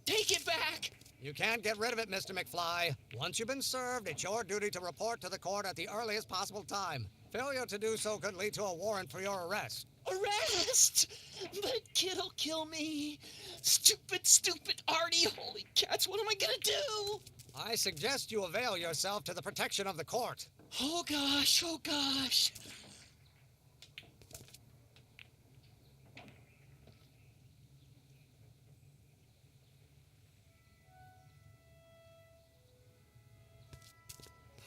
Take it back! You can't get rid of it, Mr. McFly. Once you've been served, it's your duty to report to the court at the earliest possible time. Failure to do so could lead to a warrant for your arrest. Arrest! But Kid'll kill me. Stupid Artie. Holy cats, what am I gonna do? I suggest you avail yourself to the protection of the court. Oh gosh.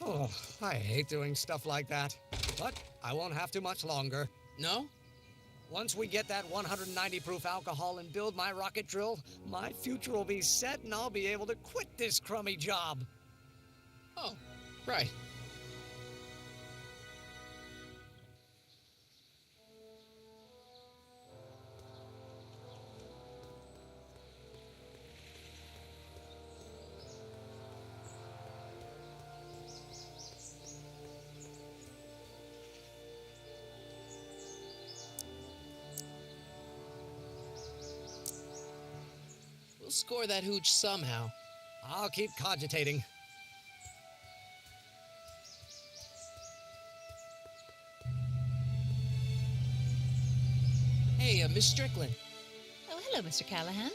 Oh, I hate doing stuff like that. But I won't have to much longer. No? Once we get that 190 proof alcohol and build my rocket drill, my future will be set and I'll be able to quit this crummy job. Oh, right. We'll score that hooch somehow. I'll keep cogitating. Hey, Miss Strickland. Oh, hello, Mr. Callahan.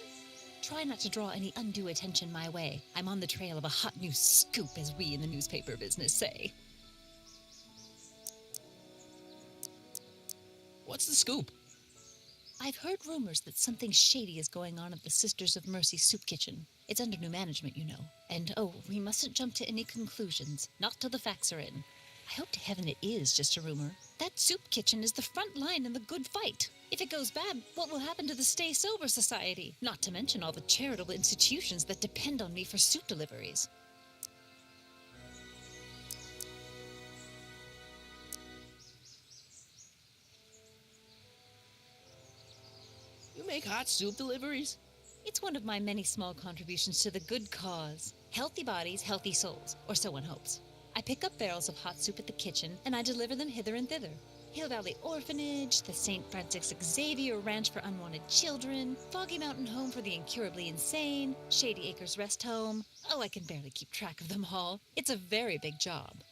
Try not to draw any undue attention my way. I'm on the trail of a hot new scoop, as we in the newspaper business say. What's the scoop? I've heard rumors that something shady is going on at the Sisters of Mercy soup kitchen. It's under new management, you know. And, we mustn't jump to any conclusions. Not till the facts are in. I hope to heaven it is just a rumor. That soup kitchen is the front line in the good fight. If it goes bad, what will happen to the Stay Sober Society? Not to mention all the charitable institutions that depend on me for soup deliveries. You make hot soup deliveries? It's one of my many small contributions to the good cause. Healthy bodies, healthy souls, or so one hopes. I pick up barrels of hot soup at the kitchen, and I deliver them hither and thither. Hill Valley Orphanage, the St. Francis Xavier Ranch for Unwanted Children, Foggy Mountain Home for the Incurably Insane, Shady Acres Rest Home. Oh, I can barely keep track of them all. It's a very big job.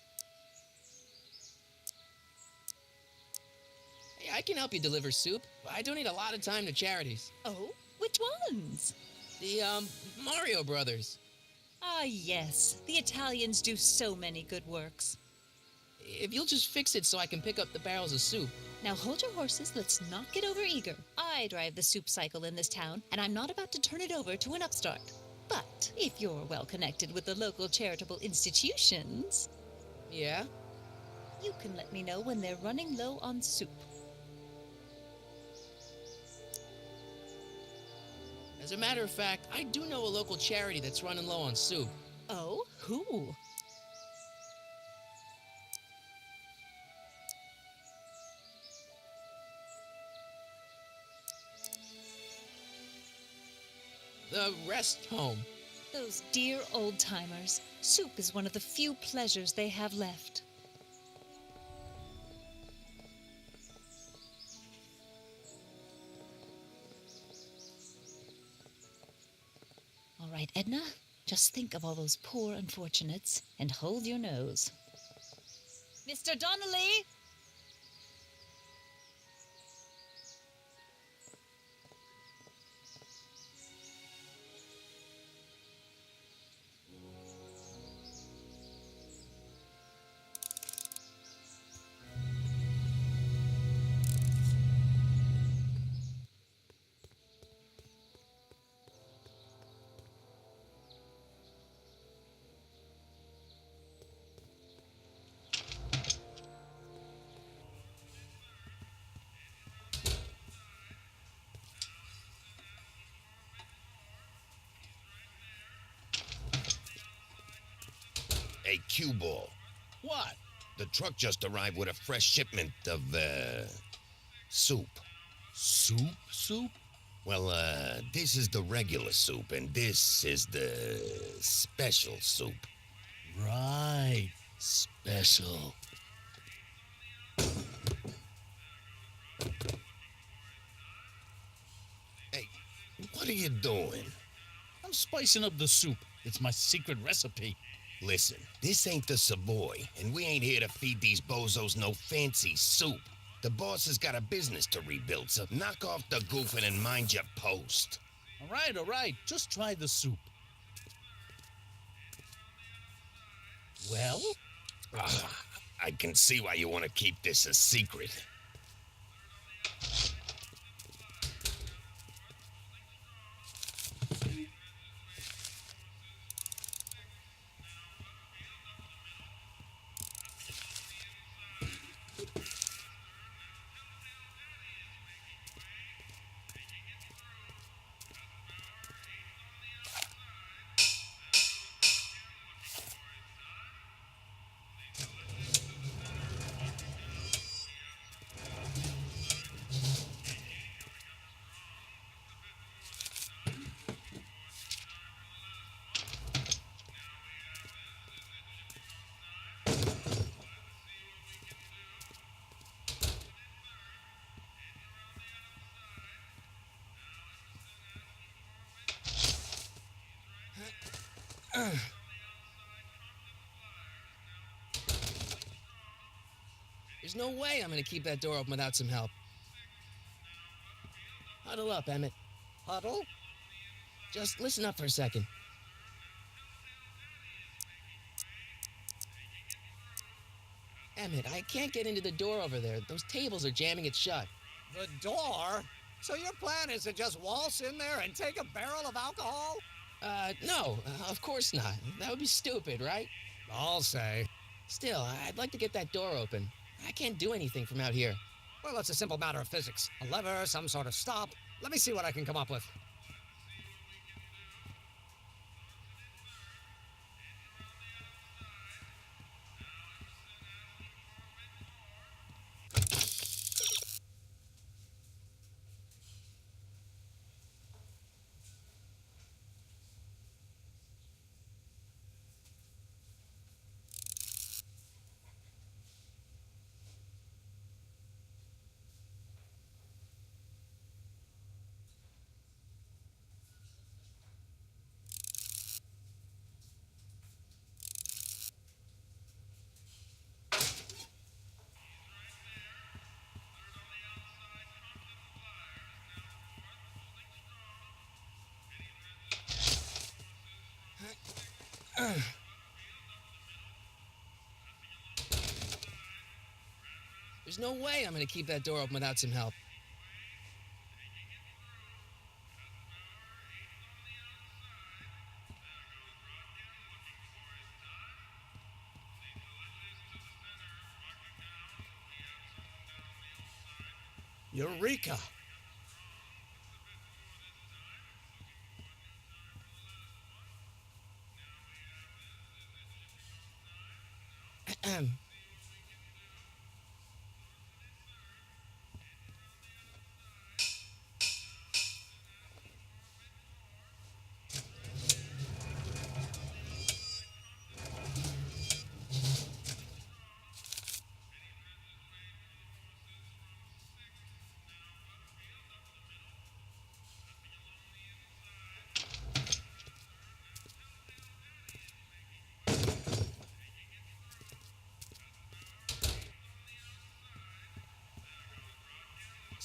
Hey, I can help you deliver soup. I donate a lot of time to charities. Oh? Which ones? The, Mario Brothers. Ah, yes. The Italians do so many good works. If you'll just fix it so I can pick up the barrels of soup. Now hold your horses, let's not get over eager. I drive the soup cycle in this town, and I'm not about to turn it over to an upstart. But if you're well connected with the local charitable institutions... Yeah? You can let me know when they're running low on soup. As a matter of fact, I do know a local charity that's running low on soup. Oh? Who? the rest home. Those dear old timers. Soup is one of the few pleasures they have left. All right, Edna, just think of all those poor unfortunates and hold your nose. Mr. Donnelly! Hey, cue ball. What? The truck just arrived with a fresh shipment of, soup. Soup? Well, this is the regular soup, and this is the special soup. Right. Special. Hey, what are you doing? I'm spicing up the soup. It's my secret recipe. Listen, this ain't the Savoy, and we ain't here to feed these bozos no fancy soup. The boss has got a business to rebuild, so knock off the goofing and mind your post. All right. Just try the soup. Well? I can see why you want to keep this a secret. There's no way I'm gonna keep that door open without some help. Huddle up, Emmett. Huddle? Just listen up for a second. Emmett, I can't get into the door over there. Those tables are jamming it shut. The door? So your plan is to just waltz in there and take a barrel of alcohol? No, of course not. That would be stupid, right? I'll say. Still, I'd like to get that door open. I can't do anything from out here. Well, it's a simple matter of physics. A lever, some sort of stop. Let me see what I can come up with. There's no way I'm gonna keep that door open without some help. Eureka! Ahem.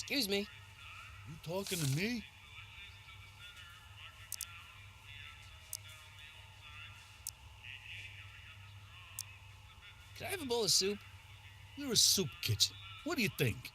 Excuse me. You talking to me? Can I have a bowl of soup? You're a soup kitchen. What do you think?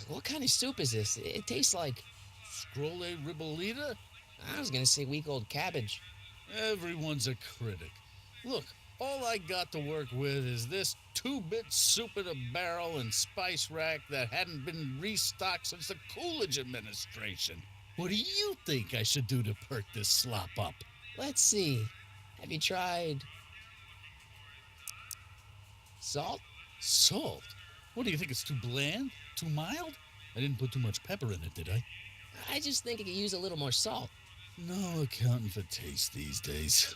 What kind of soup is this? It tastes like... Scrolle ribollita? I was gonna say week-old cabbage. Everyone's a critic. Look, all I got to work with is this 2-bit soup in a barrel and spice rack that hadn't been restocked since the Coolidge administration. What do you think I should do to perk this slop up? Let's see. Have you tried... salt? Salt? What do you think, it's too bland? Too mild? I didn't put too much pepper in it, did I? I just think it could use a little more salt. No accounting for taste these days.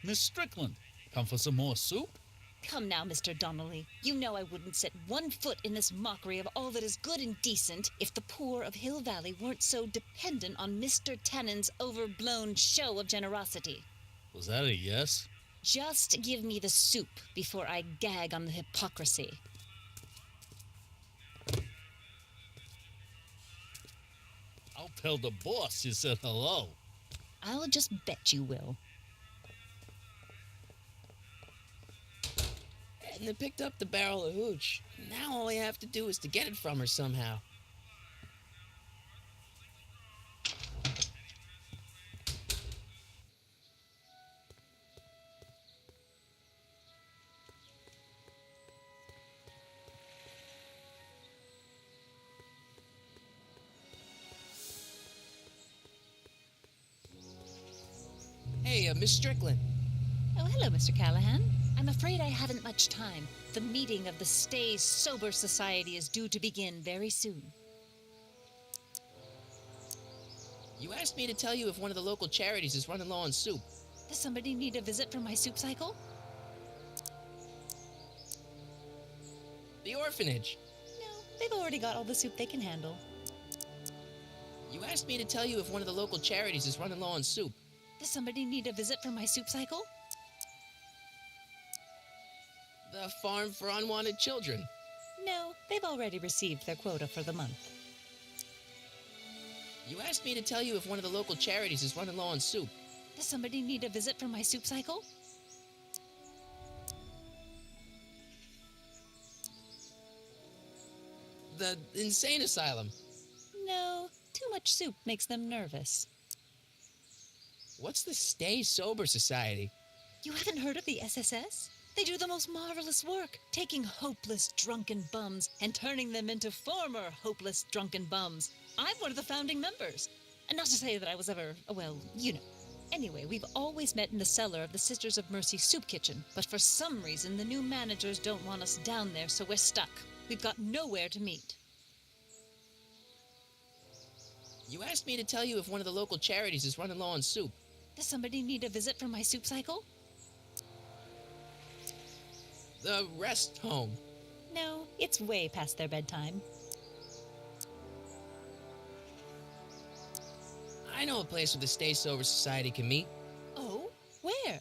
Miss Strickland, come for some more soup? Come now, Mr. Donnelly. You know I wouldn't set one foot in this mockery of all that is good and decent if the poor of Hill Valley weren't so dependent on Mr. Tannen's overblown show of generosity. Was that a yes? Just give me the soup before I gag on the hypocrisy. I'll tell the boss you said hello. I'll just bet you will. Edna picked up the barrel of hooch. Now all I have to do is to get it from her somehow. Hey, Miss Strickland. Oh, hello, Mr. Callahan. I'm afraid I haven't much time. The meeting of the Stay Sober Society is due to begin very soon. You asked me to tell you if one of the local charities is running low on soup. Does somebody need a visit from my soup cycle? The orphanage. No, they've already got all the soup they can handle. You asked me to tell you if one of the local charities is running low on soup. Does somebody need a visit from my soup cycle? The Farm for Unwanted Children. No, they've already received their quota for the month. You asked me to tell you if one of the local charities is running low on soup. Does somebody need a visit from my soup cycle? The insane asylum. No, too much soup makes them nervous. What's the Stay Sober Society? You haven't heard of the SSS? They do the most marvelous work, taking hopeless drunken bums and turning them into former hopeless drunken bums. I'm one of the founding members. And not to say that I was ever, well, you know. Anyway, we've always met in the cellar of the Sisters of Mercy soup kitchen, but for some reason the new managers don't want us down there, so we're stuck. We've got nowhere to meet. You asked me to tell you if one of the local charities is running low on soup. Does somebody need a visit from my soup cycle? The rest home. No, it's way past their bedtime. I know a place where the Stay Sober Society can meet. Oh, where?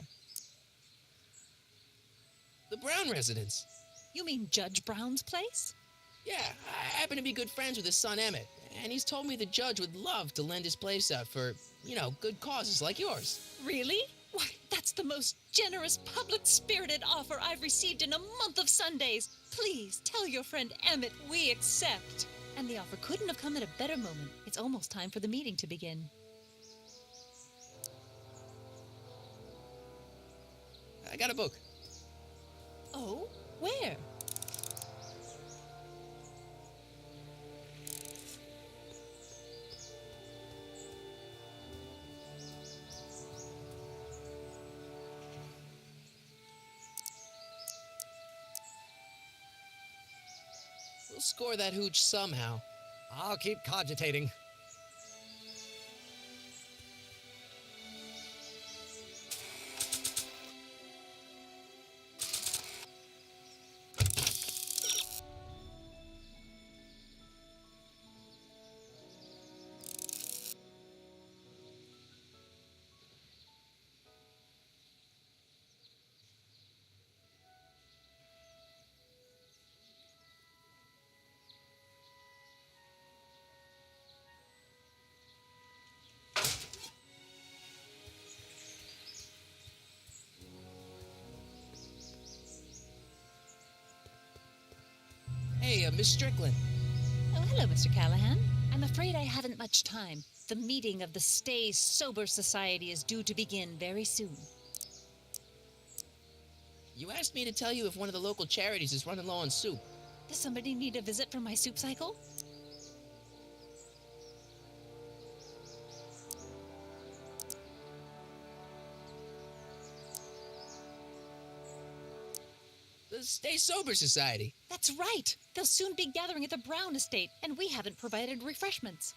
The Brown residence. You mean Judge Brown's place? Yeah, I happen to be good friends with his son Emmett, and he's told me the judge would love to lend his place out for, you know, good causes like yours. Really? Why, that's the most generous, public-spirited offer I've received in a month of Sundays. Please, tell your friend Emmett we accept. And the offer couldn't have come at a better moment. It's almost time for the meeting to begin. I got a book. Oh, where? score that hooch somehow. I'll keep cogitating. Hey, Miss Strickland. Oh, hello, Mr. Callahan. I'm afraid I haven't much time. The meeting of the Stay Sober Society is due to begin very soon. You asked me to tell you if one of the local charities is running low on soup. Does somebody need a visit from my soup cycle? The Stay Sober Society. That's right. They'll soon be gathering at the Brown estate, and we haven't provided refreshments.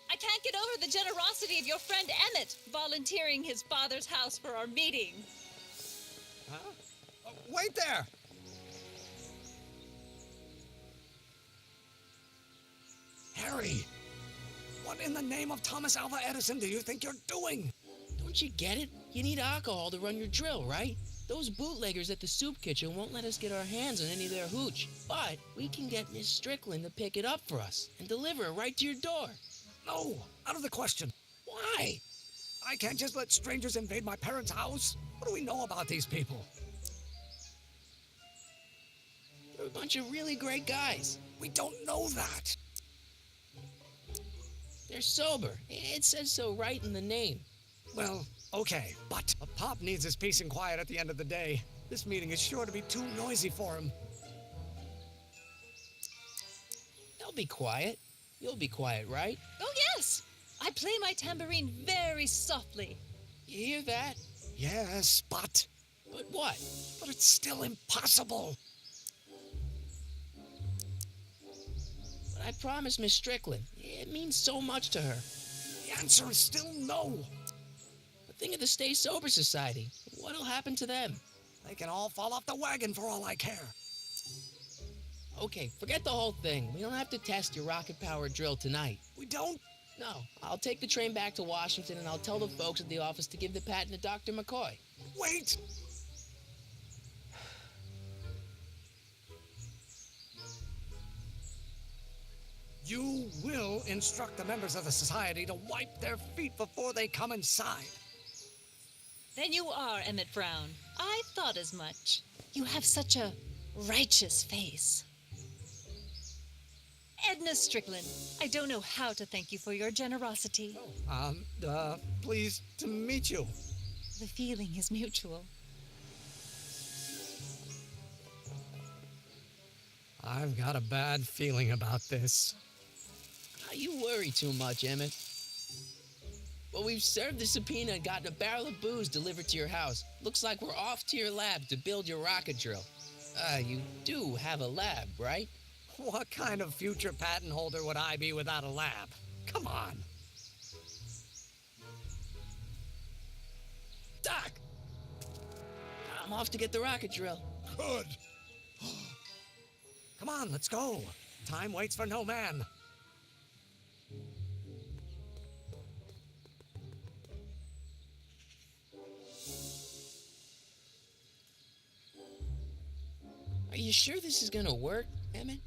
I can't get over the generosity of your friend Emmett volunteering his father's house for our meeting. Huh? Oh, wait there! Harry! What in the name of Thomas Alva Edison do you think you're doing? Don't you get it? You need alcohol to run your drill, right? Those bootleggers at the soup kitchen won't let us get our hands on any of their hooch. But we can get Miss Strickland to pick it up for us and deliver it right to your door. No, out of the question. Why? I can't just let strangers invade my parents' house. What do we know about these people? They're a bunch of really great guys. We don't know that. They're sober. It says so right in the name. Well, okay, but a pop needs his peace and quiet at the end of the day. This meeting is sure to be too noisy for him. They'll be quiet. You'll be quiet, right? Oh, yes! I play my tambourine very softly. You hear that? Yes, but... But what? But it's still impossible. But I promised Miss Strickland. It means so much to her. The answer is still no. But think of the Stay Sober Society. What'll happen to them? They can all fall off the wagon for all I care. Okay, forget the whole thing. We don't have to test your rocket-powered drill tonight. We don't? No. I'll take the train back to Washington and I'll tell the folks at the office to give the patent to Dr. McCoy. Wait! You will instruct the members of the society to wipe their feet before they come inside. Then you are Emmett Brown. I thought as much. You have such a righteous face. Edna Strickland, I don't know how to thank you for your generosity. Pleased to meet you. The feeling is mutual. I've got a bad feeling about this. You worry too much, Emmett. Well, we've served the subpoena and gotten a barrel of booze delivered to your house. Looks like we're off to your lab to build your rocket drill. You do have a lab, right? What kind of future patent holder would I be without a lab? Come on. Doc! I'm off to get the rocket drill. Good. Come on, let's go. Time waits for no man. Are you sure this is gonna work, Emmett?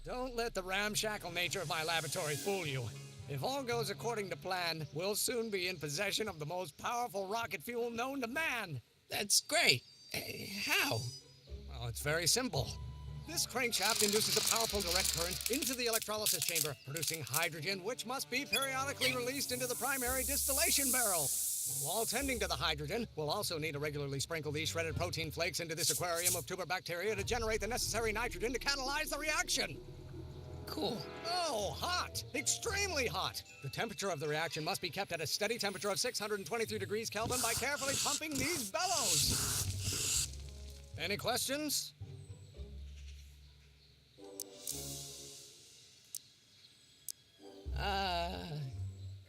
Don't let the ramshackle nature of my laboratory fool you. If all goes according to plan, we'll soon be in possession of the most powerful rocket fuel known to man. That's great. How? Well, it's very simple. This crankshaft induces a powerful direct current into the electrolysis chamber, producing hydrogen, which must be periodically released into the primary distillation barrel. While tending to the hydrogen, we'll also need to regularly sprinkle these shredded protein flakes into this aquarium of tuber bacteria to generate the necessary nitrogen to catalyze the reaction. Cool. Oh, hot! Extremely hot! The temperature of the reaction must be kept at a steady temperature of 623 degrees Kelvin by carefully pumping these bellows. Any questions?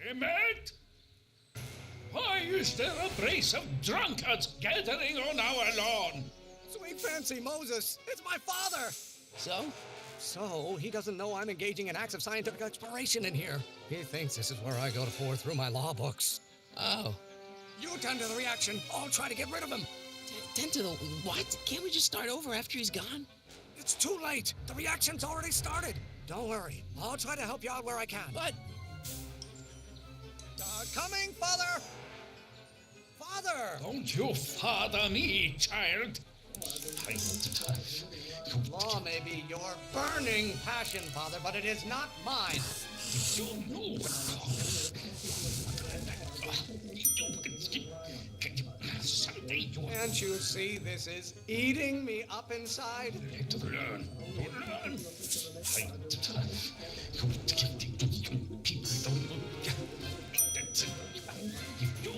Emmett? Why is there a brace of drunkards gathering on our lawn? Sweet fancy Moses, it's my father! So, he doesn't know I'm engaging in acts of scientific exploration in here. He thinks this is where I go to pour through my law books. Oh. You tend to the reaction. I'll try to get rid of him. Tend to the what? Can't we just start over after he's gone? It's too late. The reaction's already started. Don't worry. I'll try to help you out where I can. But... coming, Father! Father! Don't you father me, child. Law may be your burning passion, Father, but it is not mine. You know Can't you see this is eating me up inside? Learn.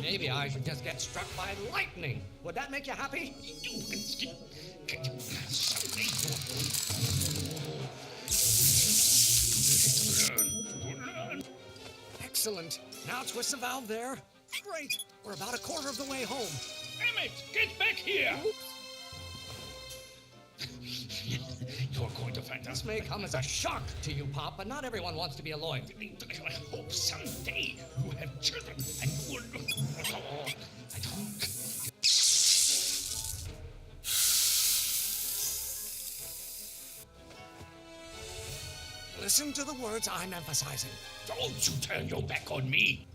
Maybe I should just get struck by lightning. Would that make you happy? Excellent. Now twist the valve there. Great. We're about a quarter of the way home. Emmett, get back here! You're going to find out. This may come as a shock to you, Pop, but not everyone wants to be a lawyer. I hope someday you have children and you will look. I don't. Listen to the words I'm emphasizing. Don't you turn your back on me.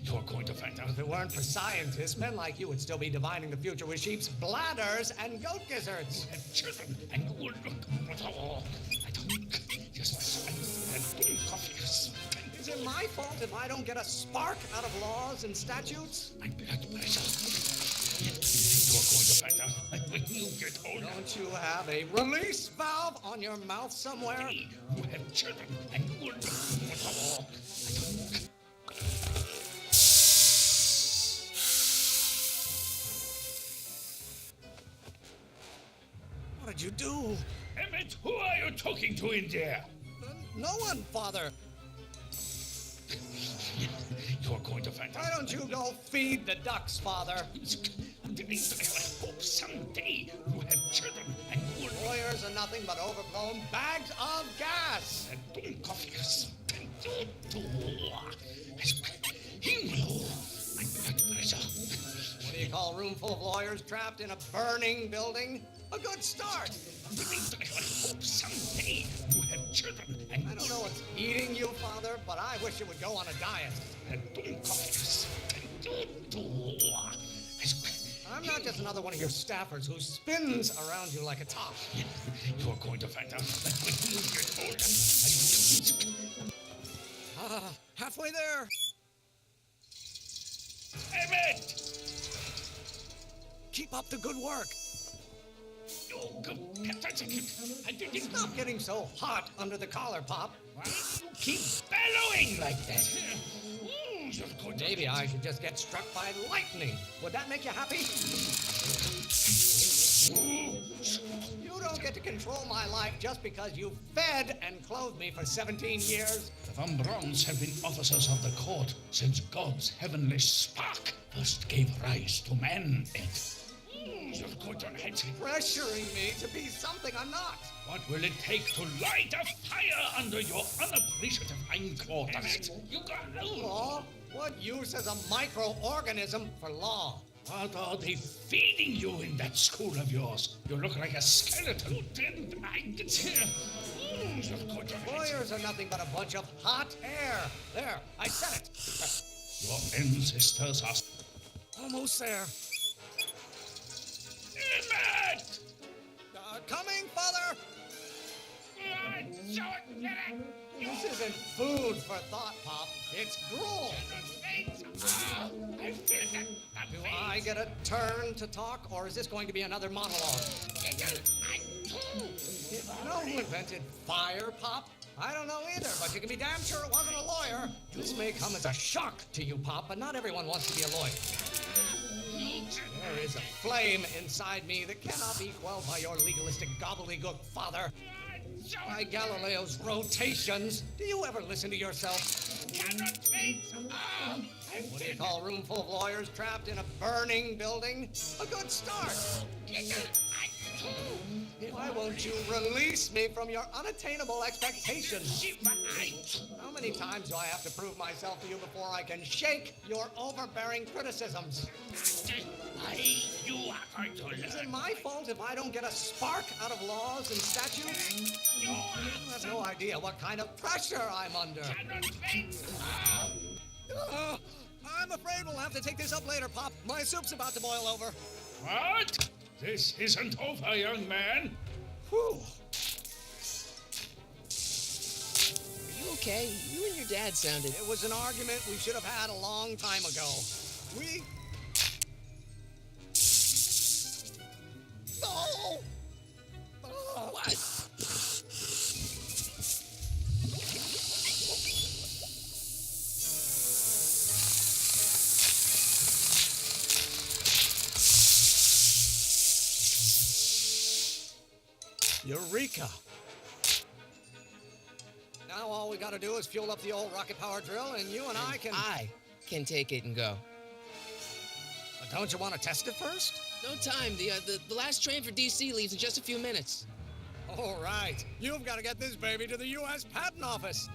You're going to find out. If it weren't for scientists, men like you would still be divining the future with sheep's bladders and goat gizzards. You have children and you will look. I don't. Just and coffee. Is it my fault if I don't get a spark out of laws and statutes? My blood pressure. You're going to find out when you get older. Don't you have a release valve on your mouth somewhere? You have children and you will look. What did you do? Emmett, who are you talking to in there? No one, Father. You're going to find out. Why don't you go feed the ducks, Father? I hope someday you have children and you will. Lawyers are nothing but overblown bags of gas. And coffee. What do you call a room full of lawyers trapped in a burning building? A good start. I hope someday you have children and I don't know what's eating you, Father, but I wish you would go on a diet. I'm not just another one of your staffers who spins around you like a top. You're going to find out that when you get older. Halfway there. Emmett! Keep up the good work. Stop getting so hot under the collar, Pop. Why do you keep bellowing like that? Maybe I should just get struck by lightning. Would that make you happy? You don't get to control my life just because you fed and clothed me for 17 years. The Van Brauns have been officers of the court since God's heavenly spark first gave rise to man, Ed. You're going to pressuring me to be something I'm not. What will it take to light a fire under your unappreciative hindquarters? You got law? What use is a microorganism for law? What are they feeding you in that school of yours? You look like a skeleton. Didn't I get here? Lawyers are nothing but a bunch of hot air. There, I said it. Your ancestors are almost there. Emmett! Coming, Father! This isn't food for thought, Pop. It's gruel. Do I get a turn to talk, or is this going to be another monologue? You know who invented fire, Pop? I don't know either, but you can be damn sure it wasn't a lawyer. This may come as a shock to you, Pop, but not everyone wants to be a lawyer. There is a flame inside me that cannot be quelled by your legalistic gobbledygook, Father. By Galileo's rotations, do you ever listen to yourself? Cannot wait. What do you call a room full of lawyers trapped in a burning building? A good start. Why won't you release me from your unattainable expectations? How many times do I have to prove myself to you before I can shake your overbearing criticisms? You are going to learn. Is it my fault if I don't get a spark out of laws and statutes? You have no idea what kind of pressure I'm under. I'm afraid we'll have to take this up later, Pop. My soup's about to boil over. What? This isn't over, young man. Whew. Are you okay? You and your dad sounded... It was an argument we should have had a long time ago. We... No! What? Eureka! Now all we gotta do is fuel up the old rocket power drill and you and I can take it and go. But don't you want to test it first? No time. The last train for DC leaves in just a few minutes. All right. You've got to get this baby to the U.S. Patent Office.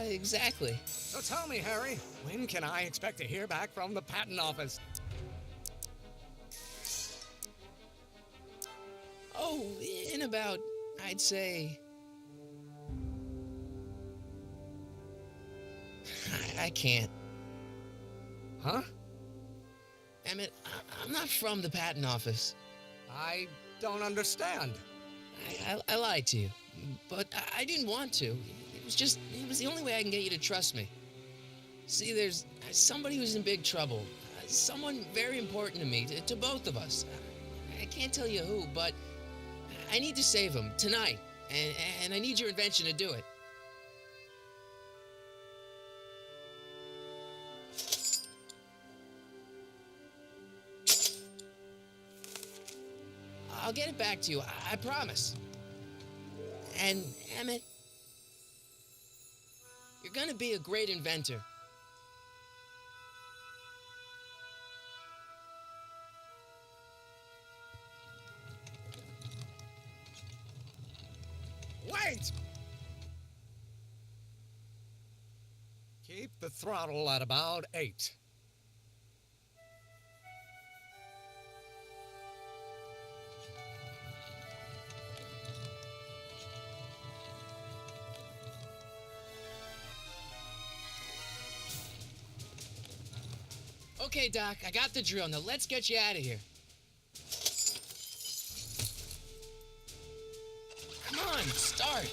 Exactly. So tell me, Harry, when can I expect to hear back from the Patent Office? Oh, in about, I'd say... I can't. Huh? Emmett, I'm not from the patent office. I don't understand. I lied to you, but I didn't want to. It was the only way I can get you to trust me. See, there's somebody who's in big trouble. Someone very important to me, to both of us. I can't tell you who, but I need to save him tonight, and I need your invention to do it. I'll get it back to you, I promise. And, Emmett, you're gonna be a great inventor. Wait! Keep the throttle at about 8. Okay, Doc, I got the drill. Now let's get you out of here. Come on, start.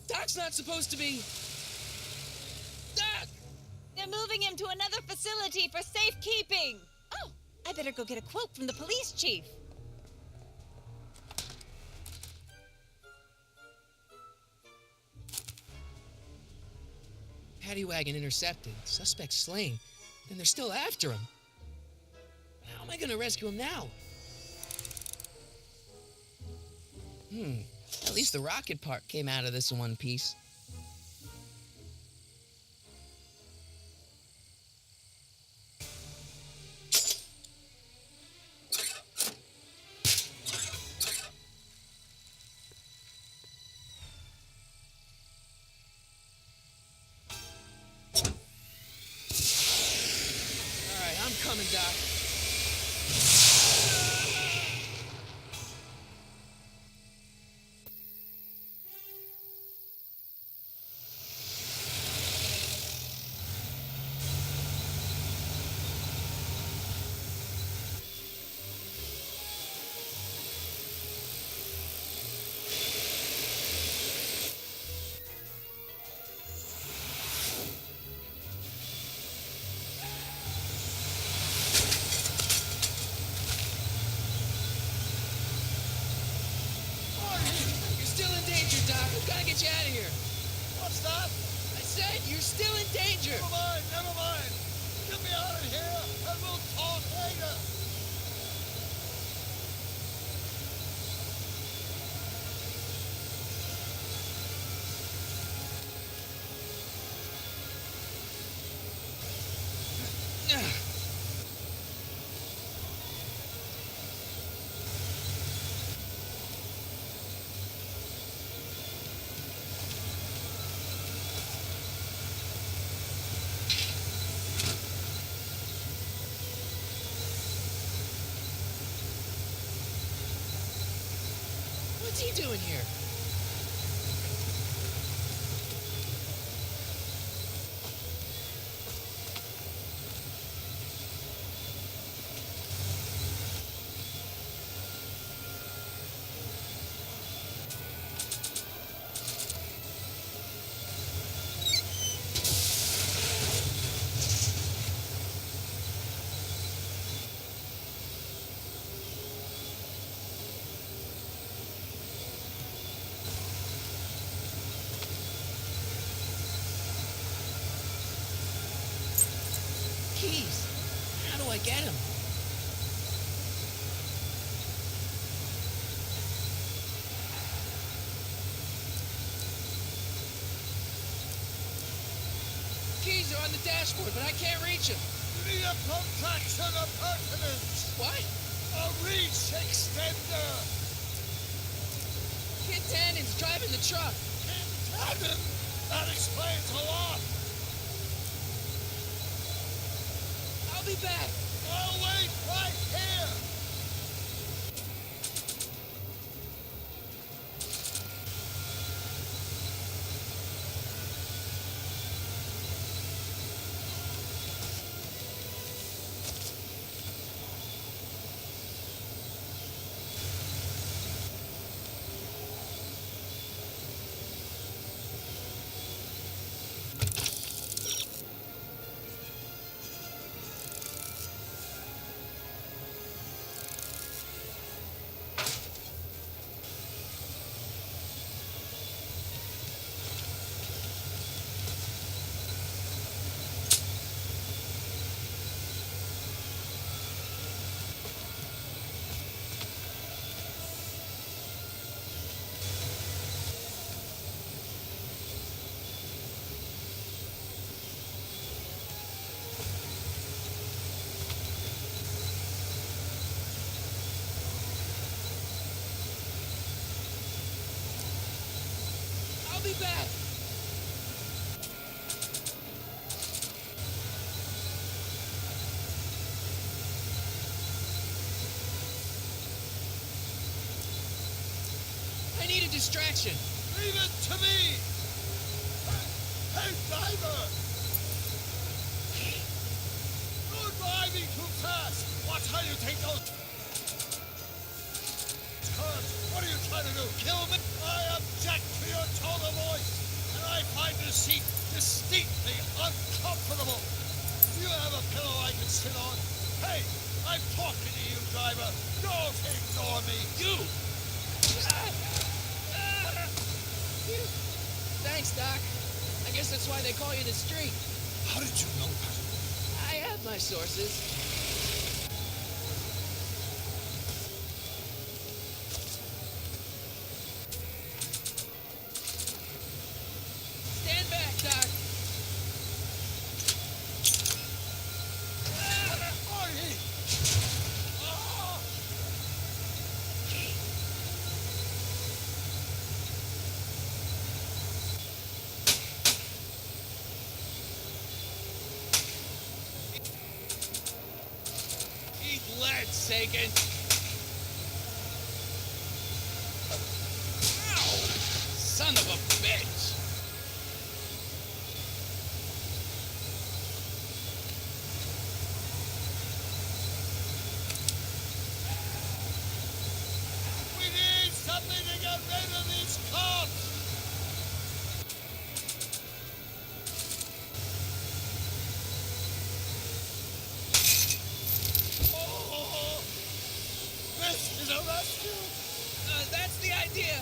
Doc's not supposed to be... Doc! They're moving him to another facility for safekeeping. Oh, I better go get a quote from the police chief. Paddy wagon intercepted. Suspect slain. And they're still after him. How am I gonna rescue him now? At least the rocket part came out of this in one piece. All right, I'm coming, Doc. What's that? I said you're still in danger. Never mind, never mind. Get me out of here, and we'll talk later. What's he doing here? Keys. How do I get him? Keys are on the dashboard, but I can't reach them. You need a contraction of pertinence. What? A reach extender. Kid Tannen's driving the truck. Tannen? That explains a lot. I'll be back. I'll wait right here. I'll be back. I need a distraction. Leave it to me. Hey, driver. You're driving too fast. Watch how you take those curves. What are you trying to do? Kill me? I object to your tone of voice, and I find this seat distinctly uncomfortable. Do you have a pillow I can sit on? Hey, I'm talking to you, driver. Don't ignore me. You! Thanks, Doc. I guess that's why they call you the Streak. How did you know that? I have my sources. Stand back, Doc. Marty! Eat lead, Sagan. Ow! Son of a bitch! We need something to get rid of these cops! Oh, this is a rescue! That's the idea.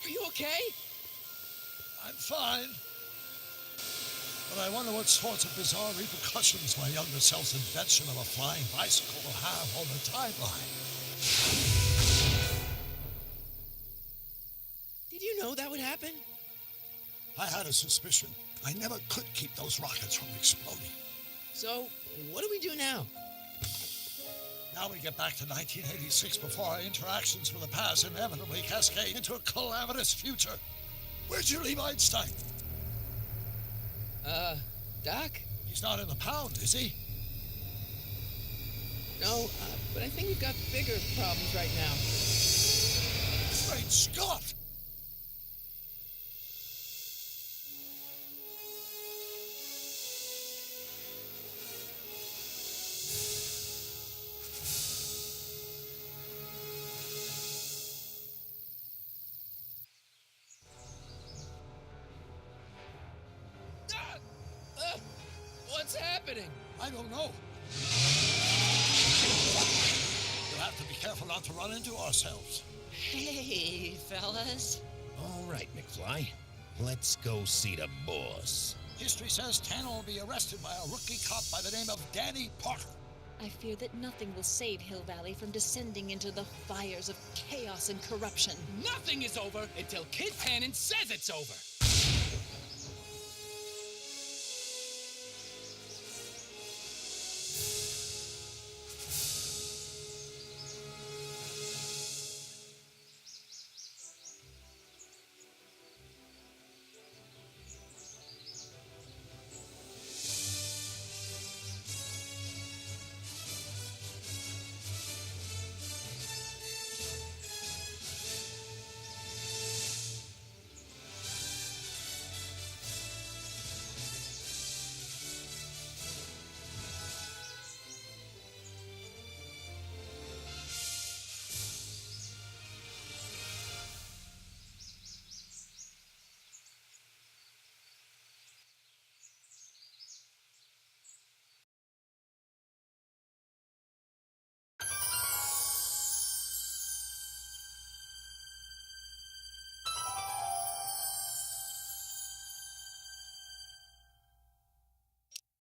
Are you okay? I'm fine. But I wonder what sorts of bizarre repercussions my younger self's invention of a flying bicycle will have on the timeline. Did you know that would happen? I had a suspicion. I never could keep those rockets from exploding. So, what do we do now? Now we get back to 1986 before our interactions with the past inevitably cascade into a calamitous future. Where'd you leave Einstein? Doc? He's not in the pound, is he? No, but I think we've got bigger problems right now. Great Scott! What's happening? I don't know. We'll have to be careful not to run into ourselves. Hey, fellas. All right, McFly. Let's go see the boss. History says Tanner will be arrested by a rookie cop by the name of Danny Parker. I fear that nothing will save Hill Valley from descending into the fires of chaos and corruption. Nothing is over until Kid Tannen says it's over.